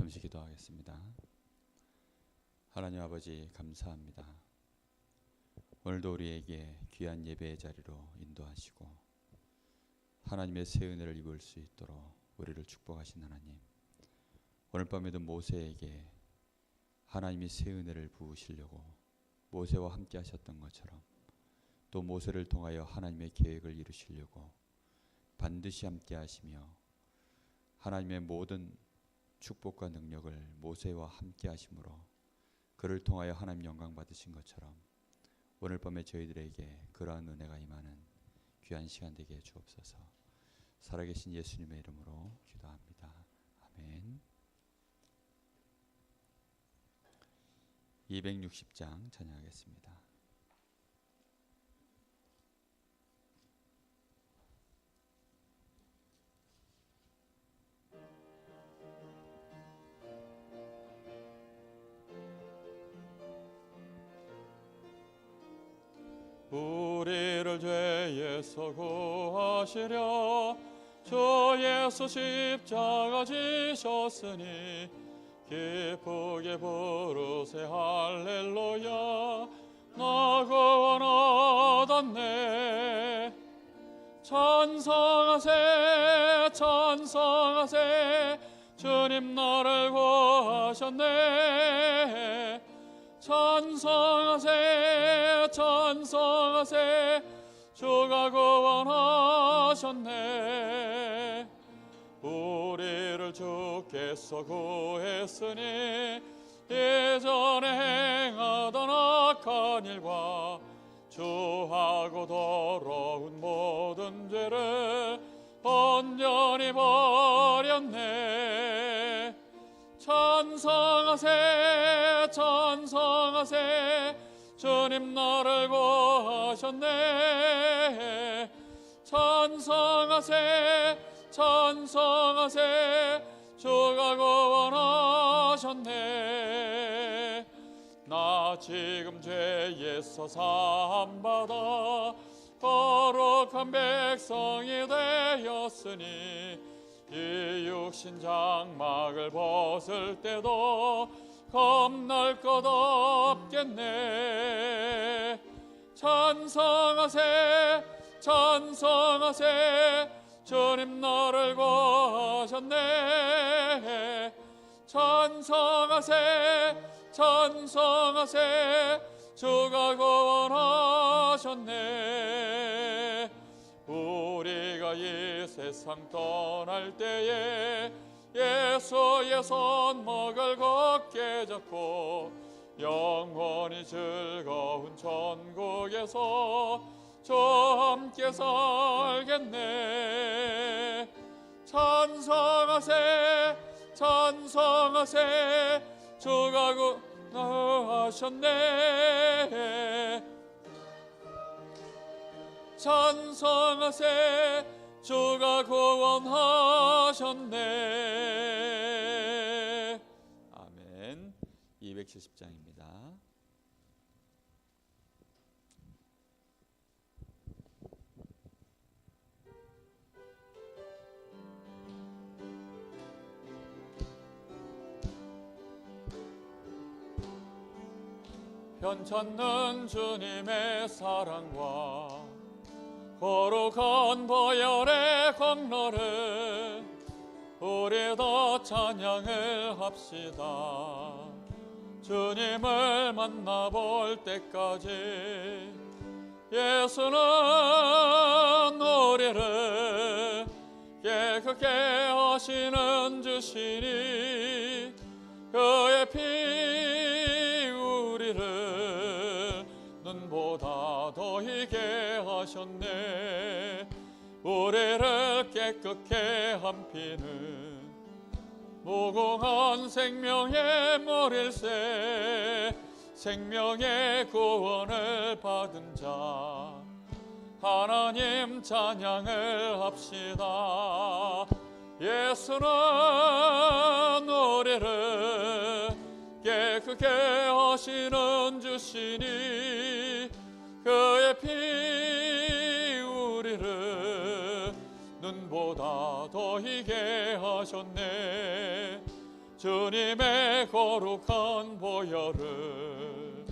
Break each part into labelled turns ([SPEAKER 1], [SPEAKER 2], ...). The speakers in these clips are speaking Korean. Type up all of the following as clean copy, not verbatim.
[SPEAKER 1] 잠시 기도하겠습니다. 하나님 아버지 감사합니다. 오늘도 우리에게 귀한 예배의 자리로 인도하시고 하나님의 새 은혜를 입을 수 있도록 우리를 축복하신 하나님, 오늘 밤에도 모세에게 하나님이 새 은혜를 부으시려고 모세와 함께 하셨던 것처럼 또 모세를 통하여 하나님의 계획을 이루시려고 반드시 함께 하시며 하나님의 모든 축복과 능력을 모세와 함께 하심으로 그를 통하여 하나님 영광 받으신 것처럼 오늘 밤에 저희들에게 그러한 은혜가 임하는 귀한 시간 되게 해 주옵소서. 살아계신 예수님의 이름으로 기도합니다. 아멘. 260장 찬양하겠습니다.
[SPEAKER 2] 우리를 죄에서 구하시려 주 예수 십자가 지셨으니 기쁘게 부르세 할렐루야. 나 구원 얻었네. 찬송하세 찬송하세 주님 나를 구하셨네. 찬송하세 찬송하세 주가 구원하셨네. 우리를 주께서 구했으니 예전에 행하던 악한 일과 주하고 더러운 모든 죄를 온전히 버렸네. 찬송하세 찬송하세 주님 나를 구하셨네. 찬송하세 찬송하세 주가 구원하셨네. 나 지금 죄에서 사함받아 거룩한 백성이 되었으니 이 육신 장막을 벗을 때도 겁날 것 없겠네. 찬송하세 찬송하세 주님 나를 구하셨네. 찬송하세 찬송하세 주가 구원하셨네. 우리가 이 세상 떠날 때에 예수의 손목을 굳게 잡고 영원히 즐거운 천국에서 주와 함께 살겠네. 찬송하세 찬송하세 주가 구원하셨네. 찬송하세 주가 구원하셨네.
[SPEAKER 1] 아멘. 270장입니다.
[SPEAKER 2] 편찮는 주님의 사랑과 거룩한 보혈의 공로를 우리 더 찬양을 합시다. 주님을 만나볼 때까지 예수는 우리를 깨끗게 하시는 주시니 그의 피 우리를 눈보다 더 희게 하셨네. 우리를 깨끗게 한 피는 무궁한 생명의 물일세. 생명의 구원을 받은 자 하나님 찬양을 합시다. 예수는 우리를 깨끗게 하시는 주시니 그의 피 우리를 눈보다 더 희게 하셨네. 주님의 거룩한 보혈을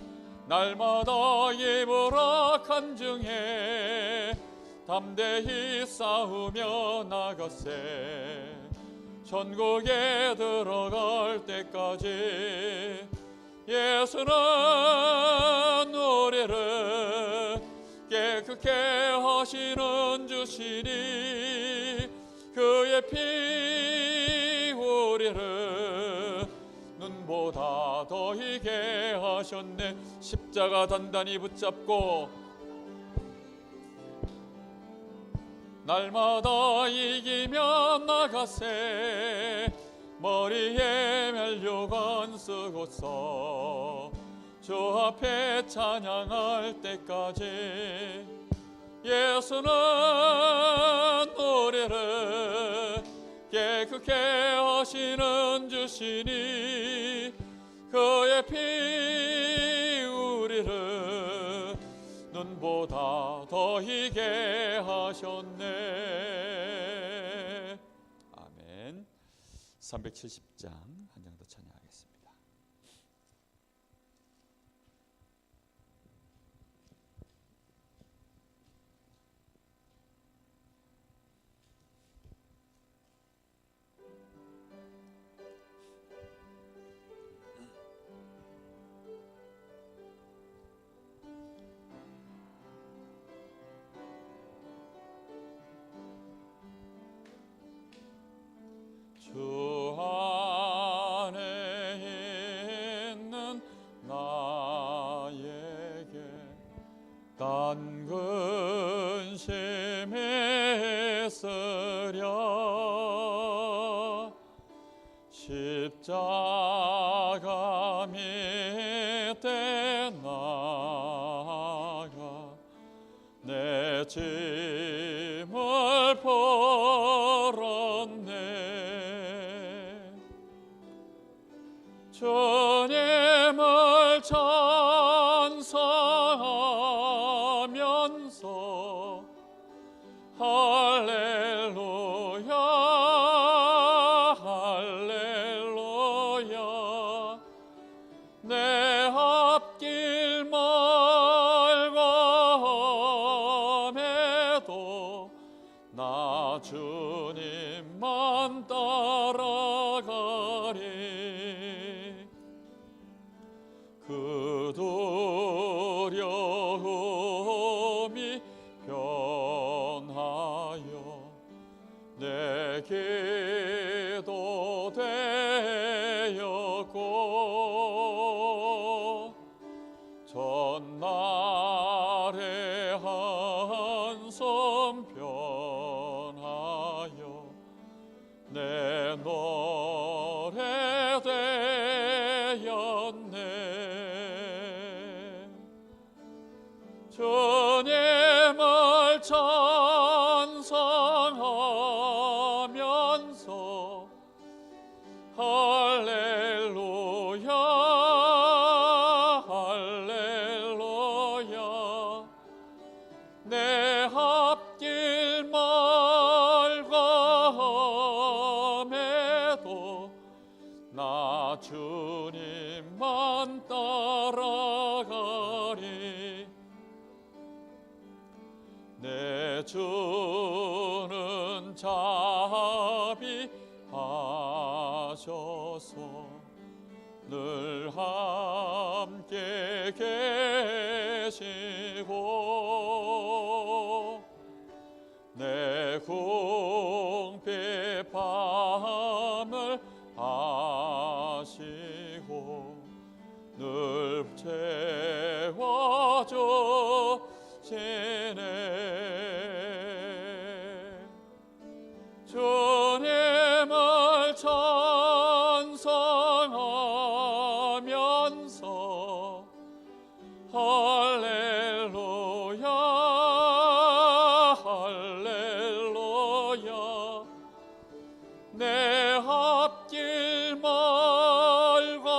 [SPEAKER 2] 날마다 입으라 간증해 담대히 싸우며 나가세. 천국에 들어갈 때까지 예수는 우리를 깨끗게 하시는 주시니 그의 피 우리를 눈보다 더 희게 하셨네. 십자가 단단히 붙잡고 날마다 이기며 나가세. 머리에 멜류관 쓰고서 주 앞에 찬양할 때까지 예수는 우리를 깨끗게 하시는 주시니 그의 피 우리를 눈보다 더 희게 하셨네. 아멘. 370장 한 장 더 찬양하겠습니다. 주 안에 있는 나에게 단 근심이 있으랴. 십자가 밑에 나가 내 짐을 풀었네. 주님을 찬송하면서 할렐루야 할렐루야. 내 앞길 멀고 나 주님만 따라가리. 그 두려움이 변하여 내 기도 되었고 전날의 한숨 변하여 내 노래 되었네. 주님을 찬송하면서 할렐루야 할렐루야. 내 앞길 멀고 나 주님만 따라가리. 내 주는 자비하셔서 늘 함께 계시고 내 궁핍함을 아시고 늘 채워주시네. 주님을 찬송하면서 할렐루야 할렐루야. 내 앞길 멀고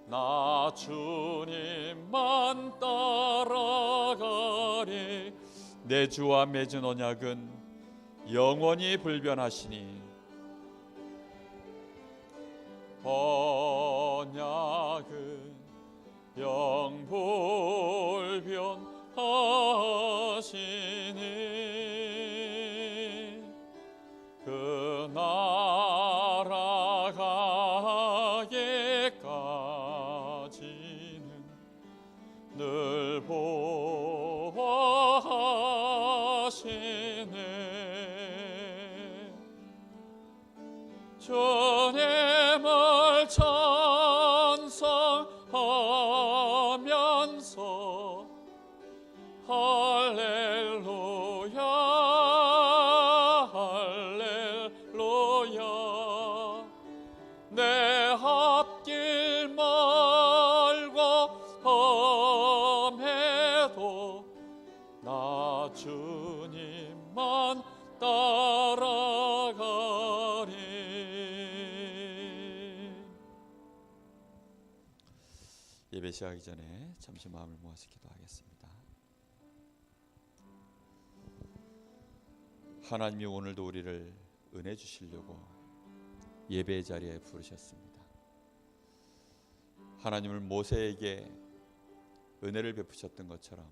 [SPEAKER 2] 나 주님만 따라가리. 내 주와 맺은 언약은 영원히 불변하시니 언약은 영불변하시니 그 나라 가기까지는 늘 보호하시네. 주님을 찬송하면서 할렐루야 할렐루야 내 앞길 멀고 험해도 나 주님만 따라가리.
[SPEAKER 1] 예배 시작하기 전에 잠시 마음을 모아서 기도하겠습니다. 하나님이 오늘도 우리를 은혜 주시려고 예배 자리에 부르셨습니다. 하나님을 모세에게 은혜를 베푸셨던 것처럼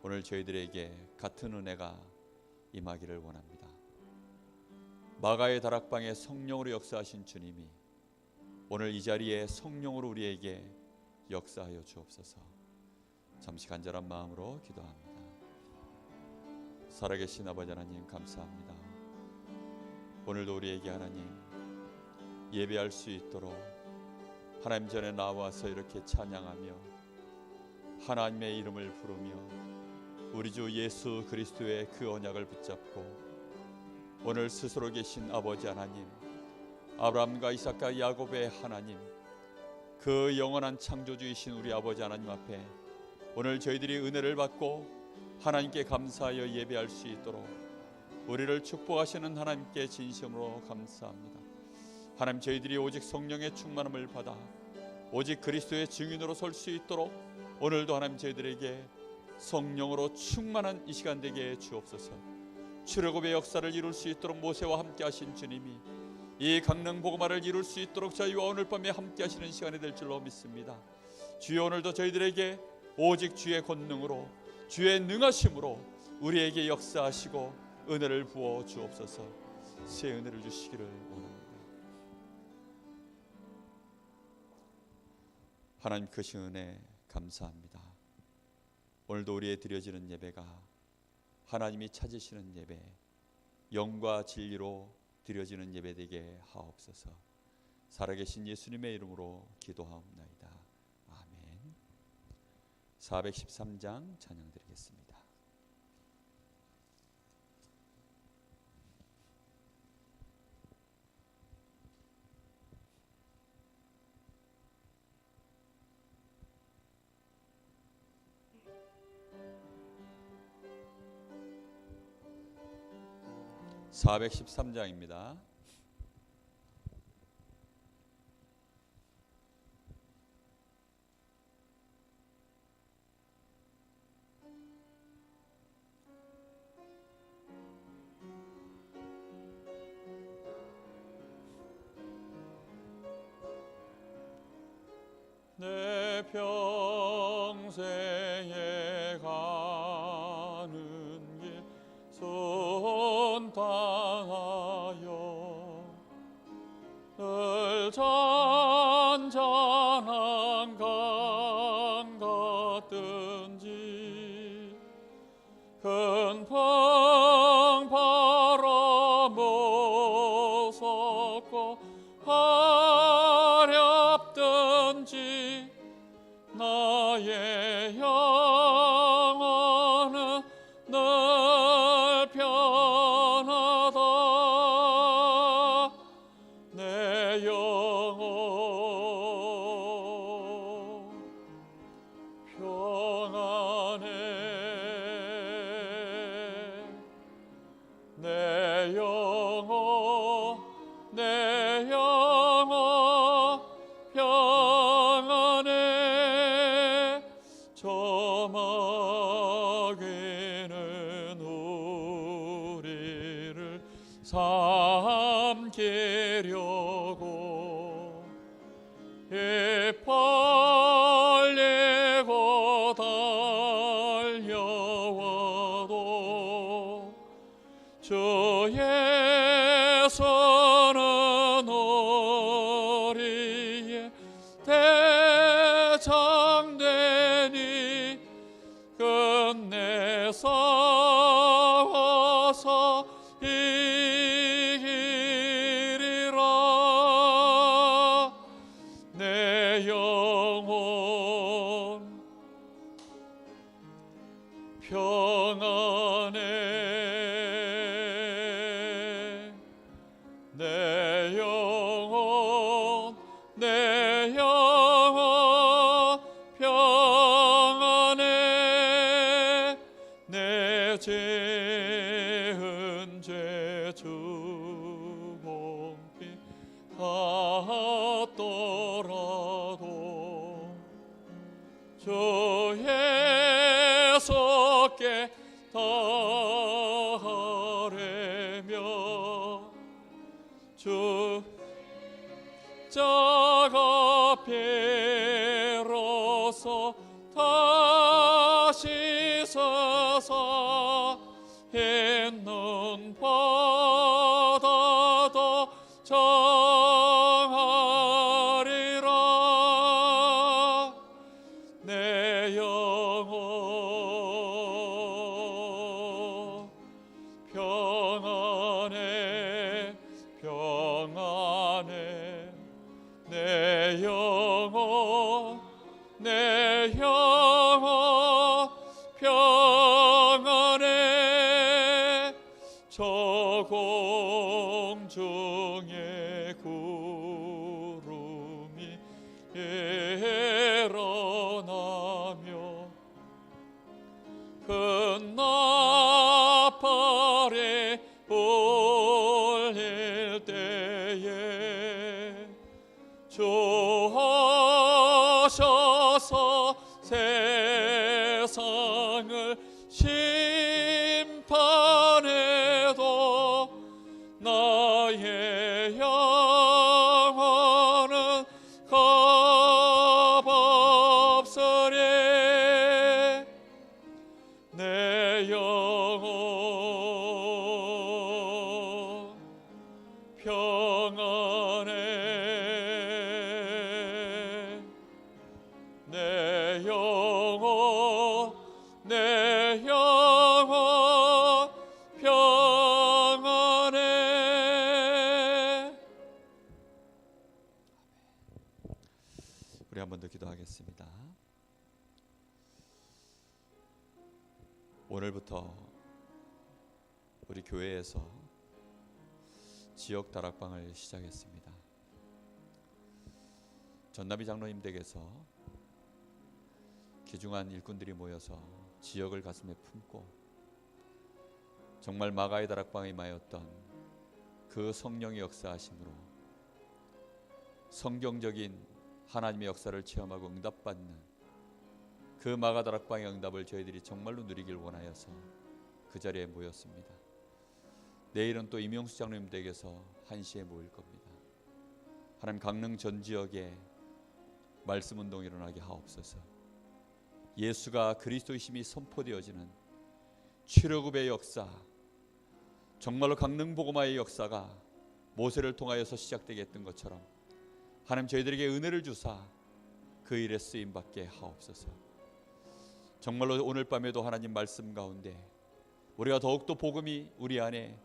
[SPEAKER 1] 오늘 저희들에게 같은 은혜가 임하기를 원합니다. 마가의 다락방에 성령으로 역사하신 주님이 오늘 이 자리에 성령으로 우리에게 역사하여 주옵소서. 잠시 간절한 마음으로 기도합니다. 살아계신 아버지 하나님 감사합니다. 오늘도 우리에게 하나님 예배할 수 있도록 하나님 전에 나와서 이렇게 찬양하며 하나님의 이름을 부르며 우리 주 예수 그리스도의 그 언약을 붙잡고 오늘 스스로 계신 아버지 하나님, 아브라함과 이삭과 야곱의 하나님, 그 영원한 창조주이신 우리 아버지 하나님 앞에 오늘 저희들이 은혜를 받고 하나님께 감사하여 예배할 수 있도록 우리를 축복하시는 하나님께 진심으로 감사합니다. 하나님, 저희들이 오직 성령의 충만함을 받아 오직 그리스도의 증인으로 설 수 있도록 오늘도 하나님 저희들에게 성령으로 충만한 이 시간 되게 주옵소서. 출애굽의 역사를 이룰 수 있도록 모세와 함께 하신 주님이 이 강릉 복음화를 이룰 수 있도록 저희와 오늘 밤에 함께 하시는 시간이 될 줄로 믿습니다. 주여, 오늘도 저희들에게 오직 주의 권능으로 주의 능하심으로 우리에게 역사하시고 은혜를 부어 주옵소서. 새 은혜를 주시기를 원합니다. 하나님 크신 은혜 감사합니다. 오늘도 우리의 드려지는 예배가 하나님이 찾으시는 예배, 영과 진리로 드려지는 예배 되게 하옵소서. 살아계신 예수님의 이름으로 기도하옵나이다. 아멘. 413장 찬양 드리겠습니다. (413장입니다)
[SPEAKER 2] 내 평생에 가는 길 선당하여 늘 잔잔한 강 같든지 큰 풍 바람 무섭고 하렵든지 나의 영혼은 늘 편하다. 내 영혼 평안해. 내 영혼 내 영혼 평안해. 저 마귀는 우리를 삼키려고 주의 손은 우리의 대장되니 끝내 싸워서 이기리라. 내 영혼 평안해. 내 영혼 평안해. 내 죄은 죄 주공비 같더라도 주의 속에 달래며 주 자가 비로소 다시 서서 있는 바다도 정하리라. 내 영혼 평안해. 평안해. 내 영혼 평안해. 저 공중에 구름이 일어나며 큰 나팔이 울릴 때에 주 오셔서 세상을 심판해도 나의 영혼은 겁없으리. 내 영혼 평안해. 내 영혼 평안해.
[SPEAKER 1] 우리 한 번 더 기도하겠습니다. 오늘부터 우리 교회에서 지역 다락방을 시작했습니다. 전남이 장로님 댁에서 귀중한 일꾼들이 모여서 지역을 가슴에 품고 정말 마가의 다락방에 임하였던 그 성령의 역사하심으로 성경적인 하나님의 역사를 체험하고 응답받는 그 마가 다락방의 응답을 저희들이 정말로 누리길 원하여서 그 자리에 모였습니다. 내일은 또 임용수 장로님 댁에서 1시에 모일 겁니다. 하나님 강릉 전 지역에 말씀 운동이 일어나게 하옵소서. 예수가 그리스도이심이 선포되어지는 출애굽의 역사, 정말로 강릉 복음화의 역사가 모세를 통하여서 시작되게 했던 것처럼 하나님 저희들에게 은혜를 주사 그 일에 쓰임 받게 하옵소서. 정말로 오늘 밤에도 하나님 말씀 가운데 우리가 더욱더 복음이 우리 안에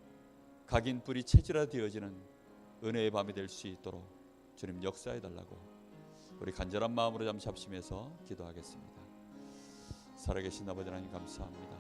[SPEAKER 1] 각인 뿌리 체질화되어지는 은혜의 밤이 될 수 있도록 주님 역사해 달라고 우리 간절한 마음으로 잠시 합심해서 기도하겠습니다. 살아계신 아버지 하나님 감사합니다.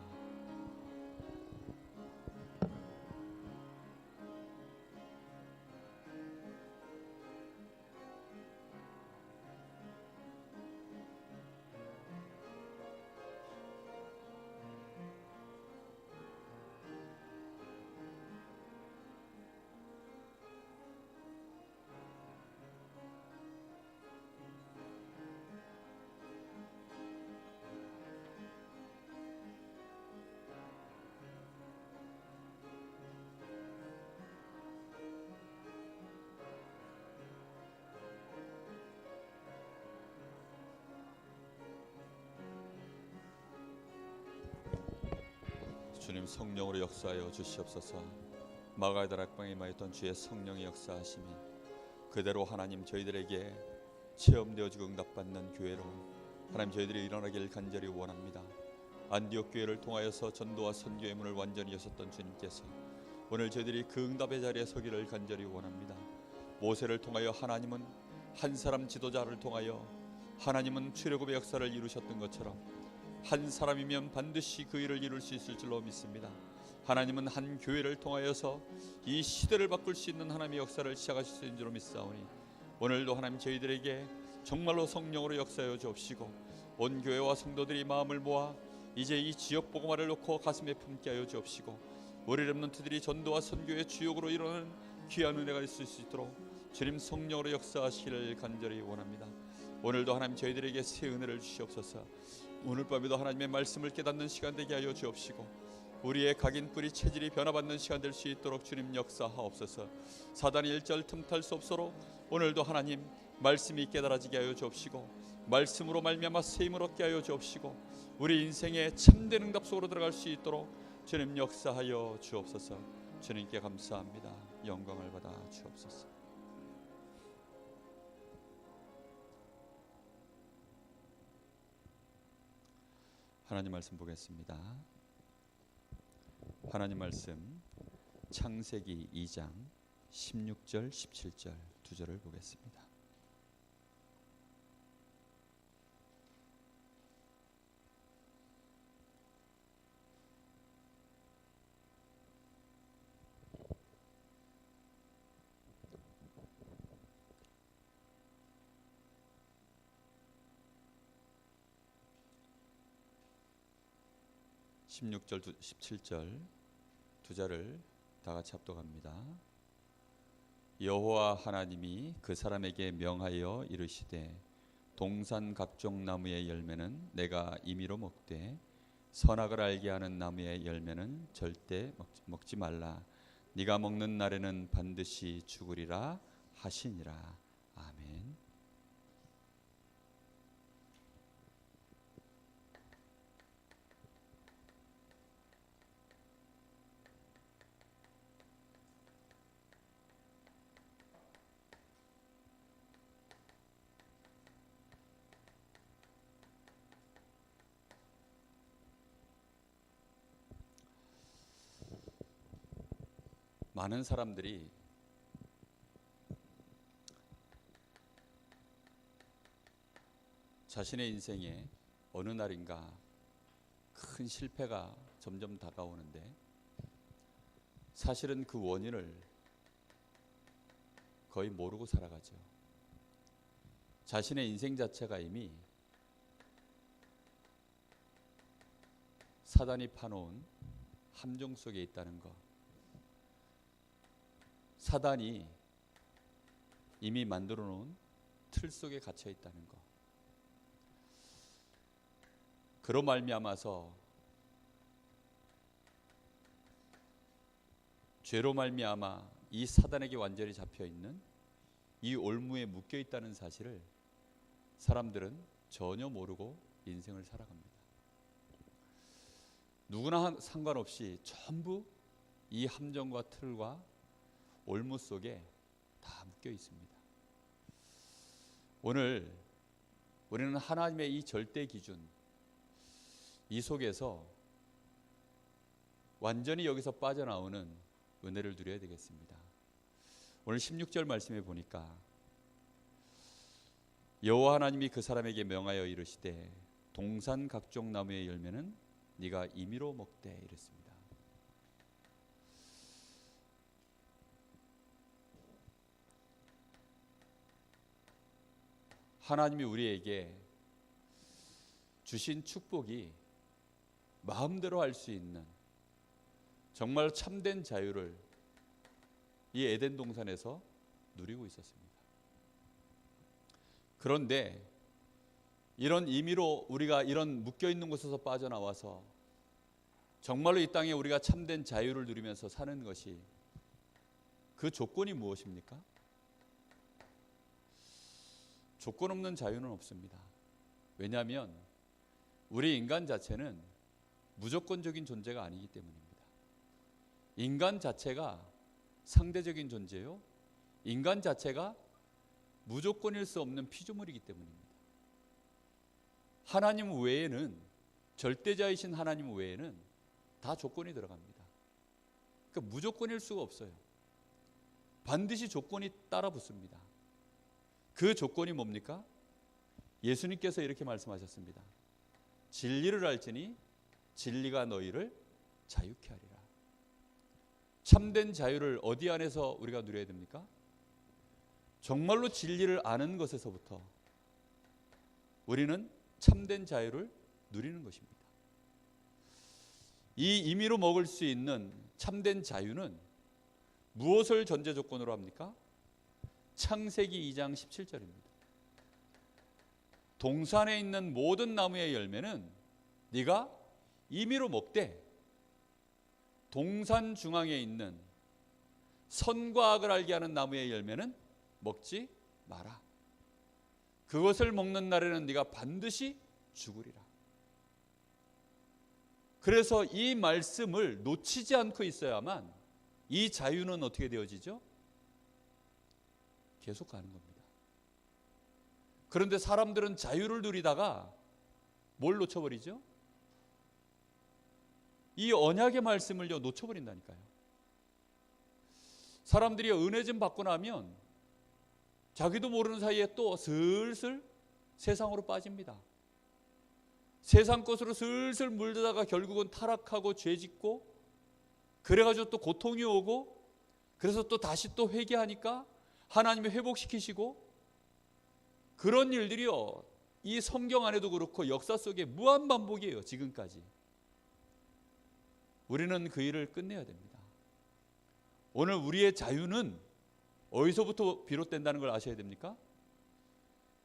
[SPEAKER 1] 주님 성령으로 역사하여 주시옵소서. 마가의 다락방에 임하였던 주의 성령의 역사하심이 그대로 하나님 저희들에게 체험되어지고 응답받는 교회로 하나님 저희들이 일어나기를 간절히 원합니다. 안디옥 교회를 통하여서 전도와 선교의 문을 완전히 여셨던 주님께서 오늘 저희들이 그 응답의 자리에 서기를 간절히 원합니다. 모세를 통하여 하나님은 한 사람 지도자를 통하여 하나님은 출애굽의 역사를 이루셨던 것처럼 한 사람이면 반드시 그 일을 이룰 수 있을 줄로 믿습니다. 하나님은 한 교회를 통하여서 이 시대를 바꿀 수 있는 하나님의 역사를 시작하실 수 있는 줄로 믿사오니 오늘도 하나님 저희들에게 정말로 성령으로 역사하여 주옵시고 온 교회와 성도들이 마음을 모아 이제 이 지역 복음화를 놓고 가슴에 품게 하여 주옵시고 우리 렘넌트들이 전도와 선교의 주역으로 이루는 귀한 은혜가 있을 수 있도록 주님 성령으로 역사하시기를 간절히 원합니다. 오늘도 하나님 저희들에게 새 은혜를 주시옵소서. 오늘 밤에도 하나님의 말씀을 깨닫는 시간 되게 하여 주옵시고 우리의 각인 뿌리 체질이 변화받는 시간 될 수 있도록 주님 역사하옵소서. 사단이 일절 틈탈 수 없도록 오늘도 하나님 말씀이 깨달아지게 하여 주옵시고 말씀으로 말미암아 세임을 얻게 하여 주옵시고 우리 인생의 참된 응답 속으로 들어갈 수 있도록 주님 역사하여 주옵소서. 주님께 감사합니다. 영광을 받아 주옵소서. 하나님 말씀 보겠습니다. 하나님 말씀 창세기 2장 16절 17절 두 절을 보겠습니다. (16절) 17절 두 절을 다 같이 합독합니다. 여호와 하나님이 그 사람에게 명하여 이르시되 동산 각종 나무의 열매는 내가 임의로 먹되 선악을 알게 하는 나무의 열매는 절대 먹지 말라. 네가 먹는 날에는 반드시 죽으리라 하시니라. 아멘. 많은 사람들이 자신의 인생에 어느 날인가 큰 실패가 점점 다가오는데 사실은 그 원인을 거의 모르고 살아가죠. 자신의 인생 자체가 이미 사단이 파놓은 함정 속에 있다는 것, 사단이 이미 만들어 놓은 틀 속에 갇혀 있다는 것, 그로 말미암아서 죄로 말미암아 이 사단에게 완전히 잡혀 있는 이 올무에 묶여 있다는 사실을 사람들은 전혀 모르고 인생을 살아갑니다. 누구나 상관없이 전부 이 함정과 틀과 올무 속에 다 묶여 있습니다. 오늘 우리는 하나님의 이 절대 기준, 이 속에서 완전히 여기서 빠져나오는 은혜를 누려야 되겠습니다. 오늘 16절 말씀에 보니까 여호와 하나님이 그 사람에게 명하여 이르시되 동산 각종 나무의 열매는 네가 임의로 먹되 이랬습니다. 하나님이 우리에게 주신 축복이 마음대로 할 수 있는 정말 참된 자유를 이 에덴 동산에서 누리고 있었습니다. 그런데 이런 임의로 우리가 이런 묶여있는 곳에서 빠져나와서 정말로 이 땅에 우리가 참된 자유를 누리면서 사는 것이, 그 조건이 무엇입니까? 조건 없는 자유는 없습니다. 왜냐하면 우리 인간 자체는 무조건적인 존재가 아니기 때문입니다. 인간 자체가 상대적인 존재요. 인간 자체가 무조건일 수 없는 피조물이기 때문입니다. 하나님 외에는, 절대자이신 하나님 외에는 다 조건이 들어갑니다. 그러니까 무조건일 수가 없어요. 반드시 조건이 따라 붙습니다. 그 조건이 뭡니까? 예수님께서 이렇게 말씀하셨습니다. 진리를 알지니 진리가 너희를 자유케 하리라. 참된 자유를 어디 안에서 우리가 누려야 됩니까? 정말로 진리를 아는 것에서부터 우리는 참된 자유를 누리는 것입니다. 이 임의로 먹을 수 있는 참된 자유는 무엇을 전제 조건으로 합니까? 창세기 2장 17절입니다. 동산에 있는 모든 나무의 열매는 네가 임의로 먹되 동산 중앙에 있는 선과 악을 알게 하는 나무의 열매는 먹지 마라. 그것을 먹는 날에는 네가 반드시 죽으리라. 그래서 이 말씀을 놓치지 않고 있어야만 이 자유는 어떻게 되어지죠? 계속 가는 겁니다. 그런데 사람들은 자유를 누리다가 뭘 놓쳐버리죠? 이 언약의 말씀을요 놓쳐버린다니까요. 사람들이 은혜 좀 받고 나면 자기도 모르는 사이에 또 슬슬 세상으로 빠집니다. 세상 것으로 슬슬 물들다가 결국은 타락하고 죄짓고, 그래가지고 또 고통이 오고, 그래서 또 다시 또 회개하니까 하나님이 회복시키시고, 그런 일들이요 이 성경 안에도 그렇고 역사 속에 무한 반복이에요. 지금까지. 우리는 그 일을 끝내야 됩니다. 오늘 우리의 자유는 어디서부터 비롯된다는 걸 아셔야 됩니까?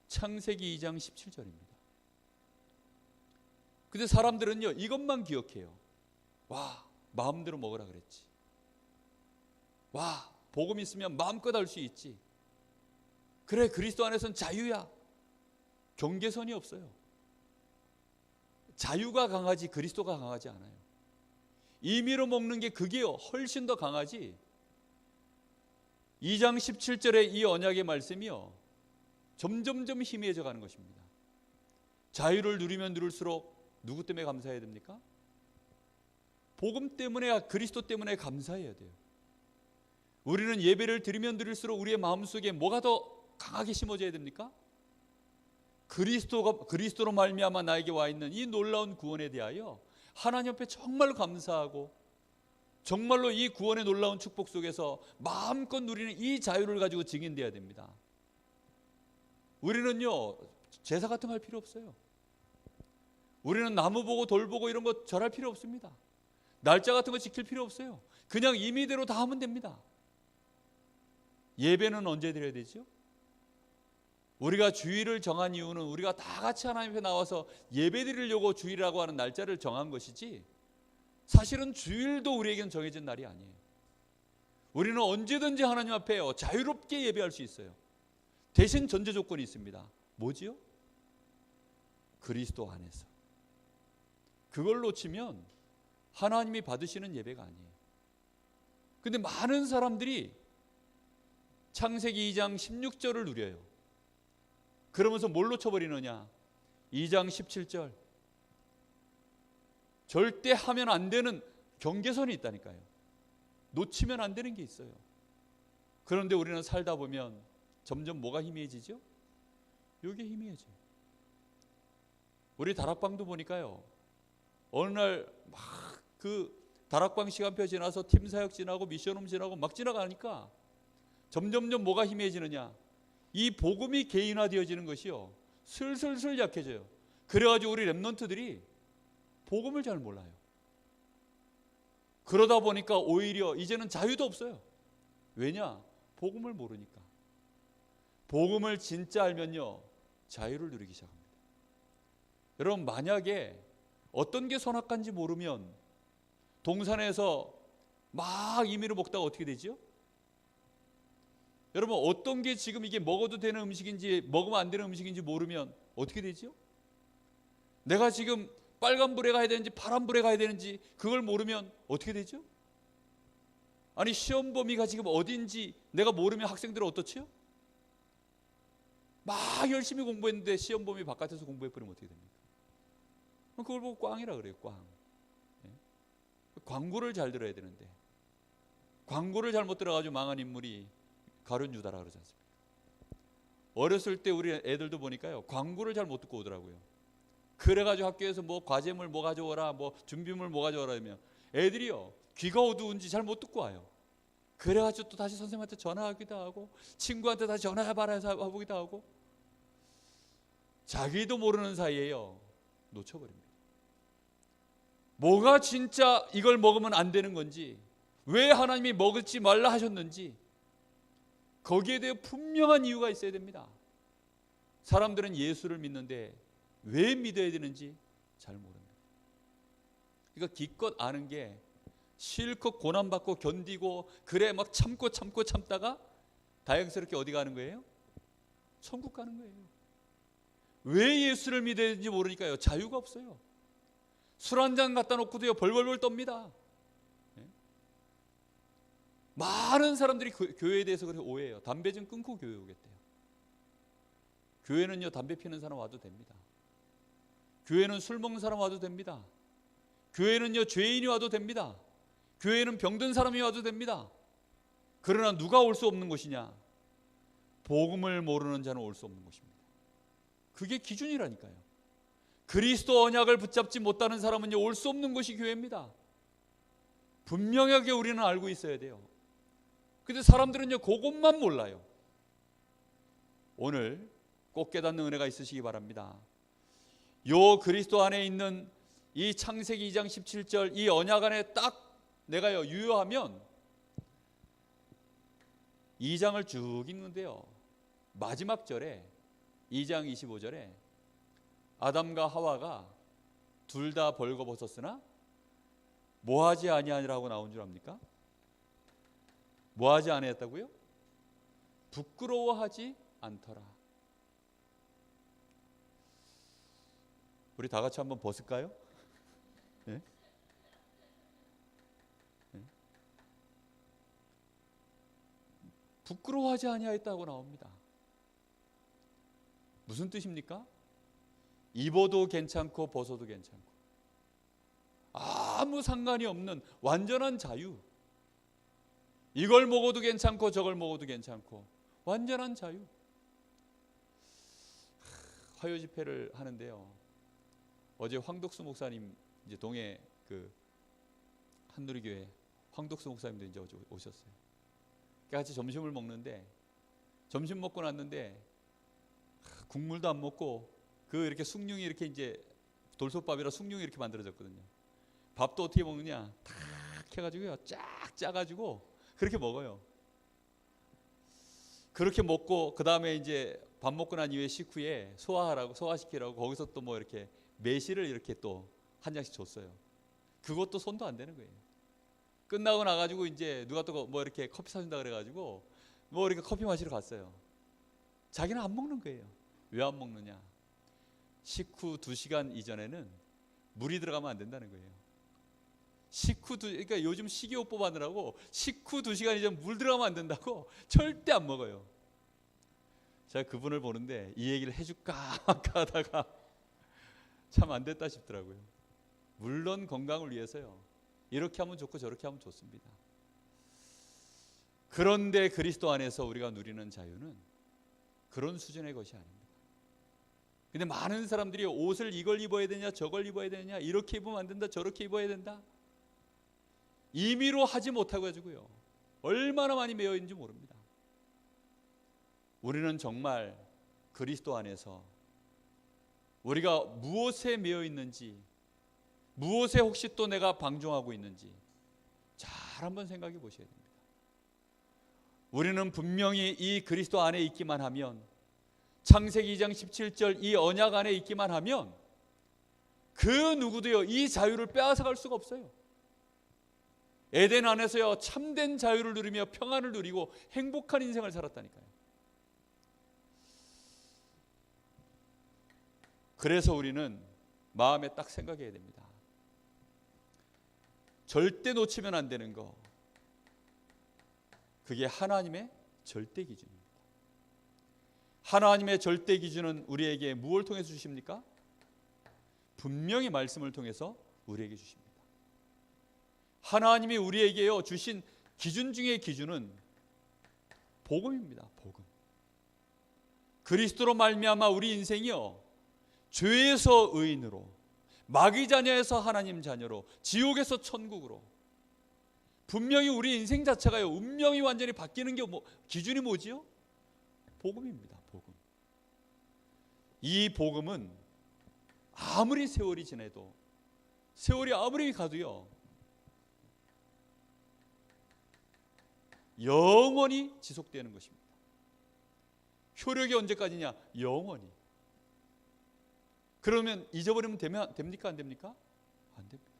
[SPEAKER 1] 창세기 2장 17절입니다. 근데 사람들은요 이것만 기억해요. 와, 마음대로 먹으라 그랬지. 와, 복음 있으면 마음껏 할 수 있지. 그래, 그리스도 안에서는 자유야. 경계선이 없어요. 자유가 강하지 그리스도가 강하지 않아요. 임의로 먹는 게 그게요 훨씬 더 강하지. 2장 17절의 이 언약의 말씀이요 점점점 희미해져 가는 것입니다. 자유를 누리면 누릴수록 누구 때문에 감사해야 됩니까? 복음 때문에, 그리스도 때문에 감사해야 돼요. 우리는 예배를 드리면 드릴수록 우리의 마음속에 뭐가 더 강하게 심어져야 됩니까? 그리스도로 말미암아 나에게 와 있는 이 놀라운 구원에 대하여 하나님 앞에 정말로 감사하고, 정말로 이 구원의 놀라운 축복 속에서 마음껏 누리는 이 자유를 가지고 증인돼야 됩니다. 우리는요 제사 같은 거 할 필요 없어요. 우리는 나무 보고 돌 보고 이런 거 절할 필요 없습니다. 날짜 같은 거 지킬 필요 없어요. 그냥 임의대로 다 하면 됩니다. 예배는 언제 드려야 되죠? 우리가 주일을 정한 이유는 우리가 다 같이 하나님 앞에 나와서 예배 드리려고 주일이라고 하는 날짜를 정한 것이지, 사실은 주일도 우리에게는 정해진 날이 아니에요. 우리는 언제든지 하나님 앞에 자유롭게 예배할 수 있어요. 대신 전제 조건이 있습니다. 뭐지요? 그리스도 안에서. 그걸 놓치면 하나님이 받으시는 예배가 아니에요. 근데 많은 사람들이 창세기 2장 16절을 누려요. 그러면서 뭘 놓쳐버리느냐? 2장 17절. 절대 하면 안 되는 경계선이 있다니까요. 놓치면 안 되는 게 있어요. 그런데 우리는 살다 보면 점점 뭐가 희미해지죠? 이게 희미해져요. 우리 다락방도 보니까요, 어느 날 막 그 다락방 시간표 지나서 팀 사역 지나고 미션홈 지나고 막 지나가니까 점점점 뭐가 희미해지느냐? 이 복음이 개인화되어지는 것이요 슬슬슬 약해져요. 그래가지고 우리 랩런트들이 복음을 잘 몰라요. 그러다 보니까 오히려 이제는 자유도 없어요. 왜냐? 복음을 모르니까. 복음을 진짜 알면요 자유를 누리기 시작합니다. 여러분, 만약에 어떤 게 선악간지 모르면 동산에서 막 임의로 먹다가 어떻게 되죠? 여러분, 어떤 게 지금 이게 먹어도 되는 음식인지 먹으면 안 되는 음식인지 모르면 어떻게 되죠? 내가 지금 빨간불에 가야 되는지 파란불에 가야 되는지 그걸 모르면 어떻게 되죠? 아니 시험 범위가 지금 어딘지 내가 모르면 학생들은 어떻지요? 막 열심히 공부했는데 시험 범위 바깥에서 공부해버리면 어떻게 됩니까? 그걸 보고 꽝이라 그래요. 꽝. 광고를 잘 들어야 되는데 광고를 잘못 들어가지고 망한 인물이 가룟 유다라 그러지 않습니까? 어렸을 때 우리 애들도 보니까요 광고를 잘 못 듣고 오더라고요. 그래가지고 학교에서 뭐 과제물 뭐 가져오라 뭐 준비물 뭐 가져오라 하면 애들이요 귀가 어두운지 잘 못 듣고 와요. 그래가지고 또 다시 선생님한테 전화하기도 하고 친구한테 다시 전화해봐라 해서 해보기도 하고 자기도 모르는 사이에요 놓쳐버립니다. 뭐가 진짜 이걸 먹으면 안 되는 건지 왜 하나님이 먹지 말라 하셨는지 거기에 대해 분명한 이유가 있어야 됩니다. 사람들은 예수를 믿는데 왜 믿어야 되는지 잘 모릅니다. 그러니까 기껏 아는 게 실컷 고난받고 견디고 그래 막 참다가 다행스럽게 어디 가는 거예요? 천국 가는 거예요. 왜 예수를 믿어야 되는지 모르니까요 자유가 없어요. 술 한 잔 갖다 놓고도요 벌벌벌 떱니다. 많은 사람들이 교회에 대해서 그렇게 오해해요. 담배 좀 끊고 교회 오겠대요. 교회는요 담배 피는 사람 와도 됩니다. 교회는 술 먹는 사람 와도 됩니다. 교회는요 죄인이 와도 됩니다. 교회는 병든 사람이 와도 됩니다. 그러나 누가 올 수 없는 곳이냐? 복음을 모르는 자는 올 수 없는 곳입니다. 그게 기준이라니까요. 그리스도 언약을 붙잡지 못하는 사람은요 올 수 없는 곳이 교회입니다. 분명하게 우리는 알고 있어야 돼요. 근데 사람들은요 그것만 몰라요. 오늘 꼭 깨닫는 은혜가 있으시기 바랍니다. 요 그리스도 안에 있는 이 창세기 2장 17절 이 언약 안에 딱 내가요 유효하면 2장을 쭉 읽는데요 마지막 절에 2장 25절에 아담과 하와가 둘 다 벌거벗었으나 뭐하지 아니하니라고 나온 줄 압니까? 뭐하지 아니했다고요? 부끄러워하지 않더라. 우리 다 같이 한번 벗을까요? 네? 네? 부끄러워하지 아니하였다고 나옵니다. 무슨 뜻입니까? 입어도 괜찮고 벗어도 괜찮고 아무 상관이 없는 완전한 자유. 이걸 먹어도 괜찮고 저걸 먹어도 괜찮고 완전한 자유. 화요 집회를 하는데요. 어제 황덕수 목사님 이제 동해 그 한누리교회 황덕수 목사님도 이제 어제 오셨어요. 같이 점심을 먹는데 점심 먹고 났는데 국물도 안 먹고 그 이렇게 숭늉이 이렇게 이제 돌솥밥이라 숭늉이 이렇게 만들어졌거든요. 밥도 어떻게 먹느냐? 탁 해가지고요 쫙 짜가지고 그렇게 먹어요. 그렇게 먹고 그 다음에 이제 밥 먹고 난 이후에 식후에 소화시키라고 거기서 또 뭐 이렇게 매실을 이렇게 또 한 장씩 줬어요. 그것도 손도 안 되는 거예요. 끝나고 나가지고 이제 누가 또 뭐 이렇게 커피 사준다 그래가지고 뭐 이렇게 커피 마시러 갔어요. 자기는 안 먹는 거예요. 왜 안 먹느냐? 식후 2시간 이전에는 물이 들어가면 안 된다는 거예요. 그러니까 요즘 식이요법 하느라고 식후 2시간 이전 물 들어가면 안 된다고 절대 안 먹어요. 제가 그분을 보는데 이 얘기를 해줄까 하다가 참 안 됐다 싶더라고요. 물론 건강을 위해서요. 이렇게 하면 좋고 저렇게 하면 좋습니다. 그런데 그리스도 안에서 우리가 누리는 자유는 그런 수준의 것이 아닙니다. 근데 많은 사람들이 옷을 이걸 입어야 되냐 저걸 입어야 되냐 이렇게 입으면 안 된다 저렇게 입어야 된다 임의로 하지 못하고 가지고요 얼마나 많이 매여 있는지 모릅니다. 우리는 정말 그리스도 안에서 우리가 무엇에 매여 있는지 무엇에 혹시 또 내가 방종하고 있는지 잘 한번 생각해 보셔야 됩니다. 우리는 분명히 이 그리스도 안에 있기만 하면 창세기 2장 17절 이 언약 안에 있기만 하면 그 누구도요 이 자유를 빼앗아갈 수가 없어요. 에덴 안에서요 참된 자유를 누리며 평안을 누리고 행복한 인생을 살았다니까요. 그래서 우리는 마음에 딱 생각해야 됩니다. 절대 놓치면 안 되는 거, 그게 하나님의 절대 기준입니다. 하나님의 절대 기준은 우리에게 무엇을 통해서 주십니까? 분명히 말씀을 통해서 우리에게 주십니다. 하나님이 우리에게 주신 기준 중의 기준은 복음입니다. 복음. 그리스도로 말미암아 우리 인생이요, 죄에서 의인으로, 마귀 자녀에서 하나님 자녀로, 지옥에서 천국으로, 분명히 우리 인생 자체가요, 운명이 완전히 바뀌는 게 기준이 뭐지요? 복음입니다. 복음. 이 복음은 아무리 세월이 지나도, 세월이 아무리 가도요, 영원히 지속되는 것입니다. 효력이 언제까지냐? 영원히. 그러면 잊어버리면 됩니까? 안 됩니까? 안 됩니다.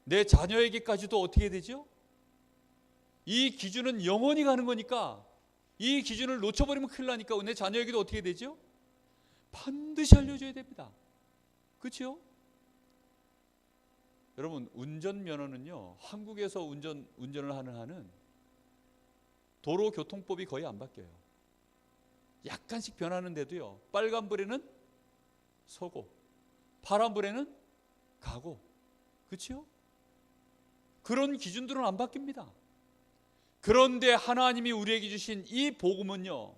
[SPEAKER 1] 내 자녀에게까지도 어떻게 되죠? 이 기준은 영원히 가는 거니까, 이 기준을 놓쳐버리면 큰일 나니까 내 자녀에게도 어떻게 되죠? 반드시 알려줘야 됩니다. 그렇죠? 여러분, 운전면허는요, 한국에서 운전을 하는 한은 도로교통법이 거의 안 바뀌어요. 약간씩 변하는데도요, 빨간불에는 서고 파란불에는 가고, 그렇죠? 그런 기준들은 안 바뀝니다. 그런데 하나님이 우리에게 주신 이 복음은요,